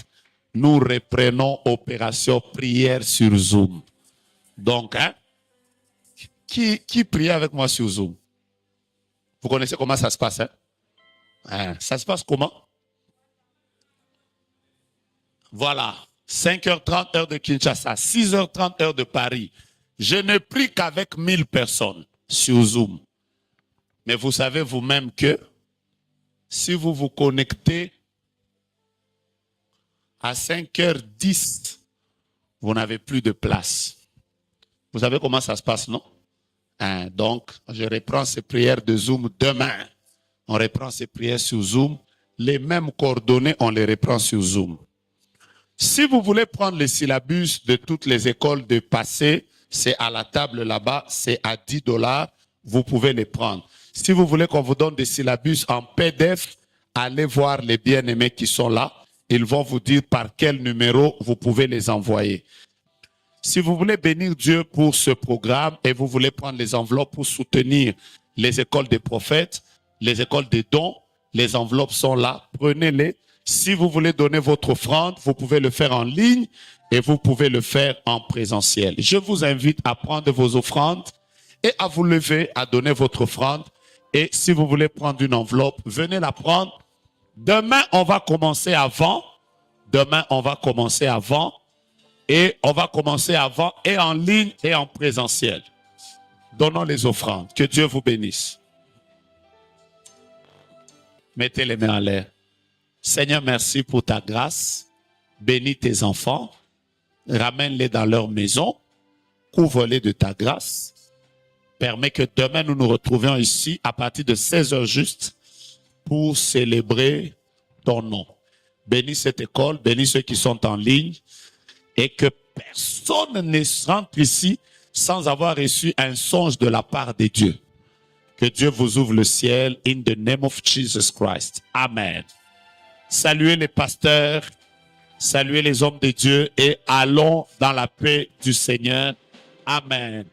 nous reprenons opération prière sur Zoom. Donc, hein, qui prie avec moi sur Zoom? Vous connaissez comment ça se passe? Hein? Ça se passe comment? Voilà, 5h30 heure de Kinshasa, 6h30 heure de Paris. Je ne prie qu'avec 1000 personnes sur Zoom. Mais vous savez vous-même que si vous vous connectez à 5h10, vous n'avez plus de place. Vous savez comment ça se passe, non? Hein, donc, je reprends ces prières de Zoom demain. On reprend ces prières sur Zoom. Les mêmes coordonnées, on les reprend sur Zoom. Si vous voulez prendre les syllabus de toutes les écoles de passé, c'est à la table là-bas, c'est à 10 $. Vous pouvez les prendre. Si vous voulez qu'on vous donne des syllabus en PDF, allez voir les bien-aimés qui sont là. Ils vont vous dire par quel numéro vous pouvez les envoyer. Si vous voulez bénir Dieu pour ce programme et vous voulez prendre les enveloppes pour soutenir les écoles des prophètes, les écoles des dons, les enveloppes sont là, prenez-les. Si vous voulez donner votre offrande, vous pouvez le faire en ligne et vous pouvez le faire en présentiel. Je vous invite à prendre vos offrandes et à vous lever, à donner votre offrande. Et si vous voulez prendre une enveloppe, venez la prendre. Demain, on va commencer avant. Demain, on va commencer avant. Et on va commencer avant et en ligne et en présentiel. Donnons les offrandes. Que Dieu vous bénisse. Mettez les mains en l'air. Seigneur, merci pour ta grâce. Bénis tes enfants. Ramène-les dans leur maison. Couvre-les de ta grâce. Permets que demain nous nous retrouvions ici à partir de 16h juste pour célébrer ton nom. bénis cette école, bénis ceux qui sont en ligne et que personne ne rentre ici sans avoir reçu un songe de la part de Dieu. Que Dieu vous ouvre le ciel in the name of Jesus Christ. Amen. Saluez les pasteurs, saluez les hommes de Dieu et allons dans la paix du Seigneur. Amen.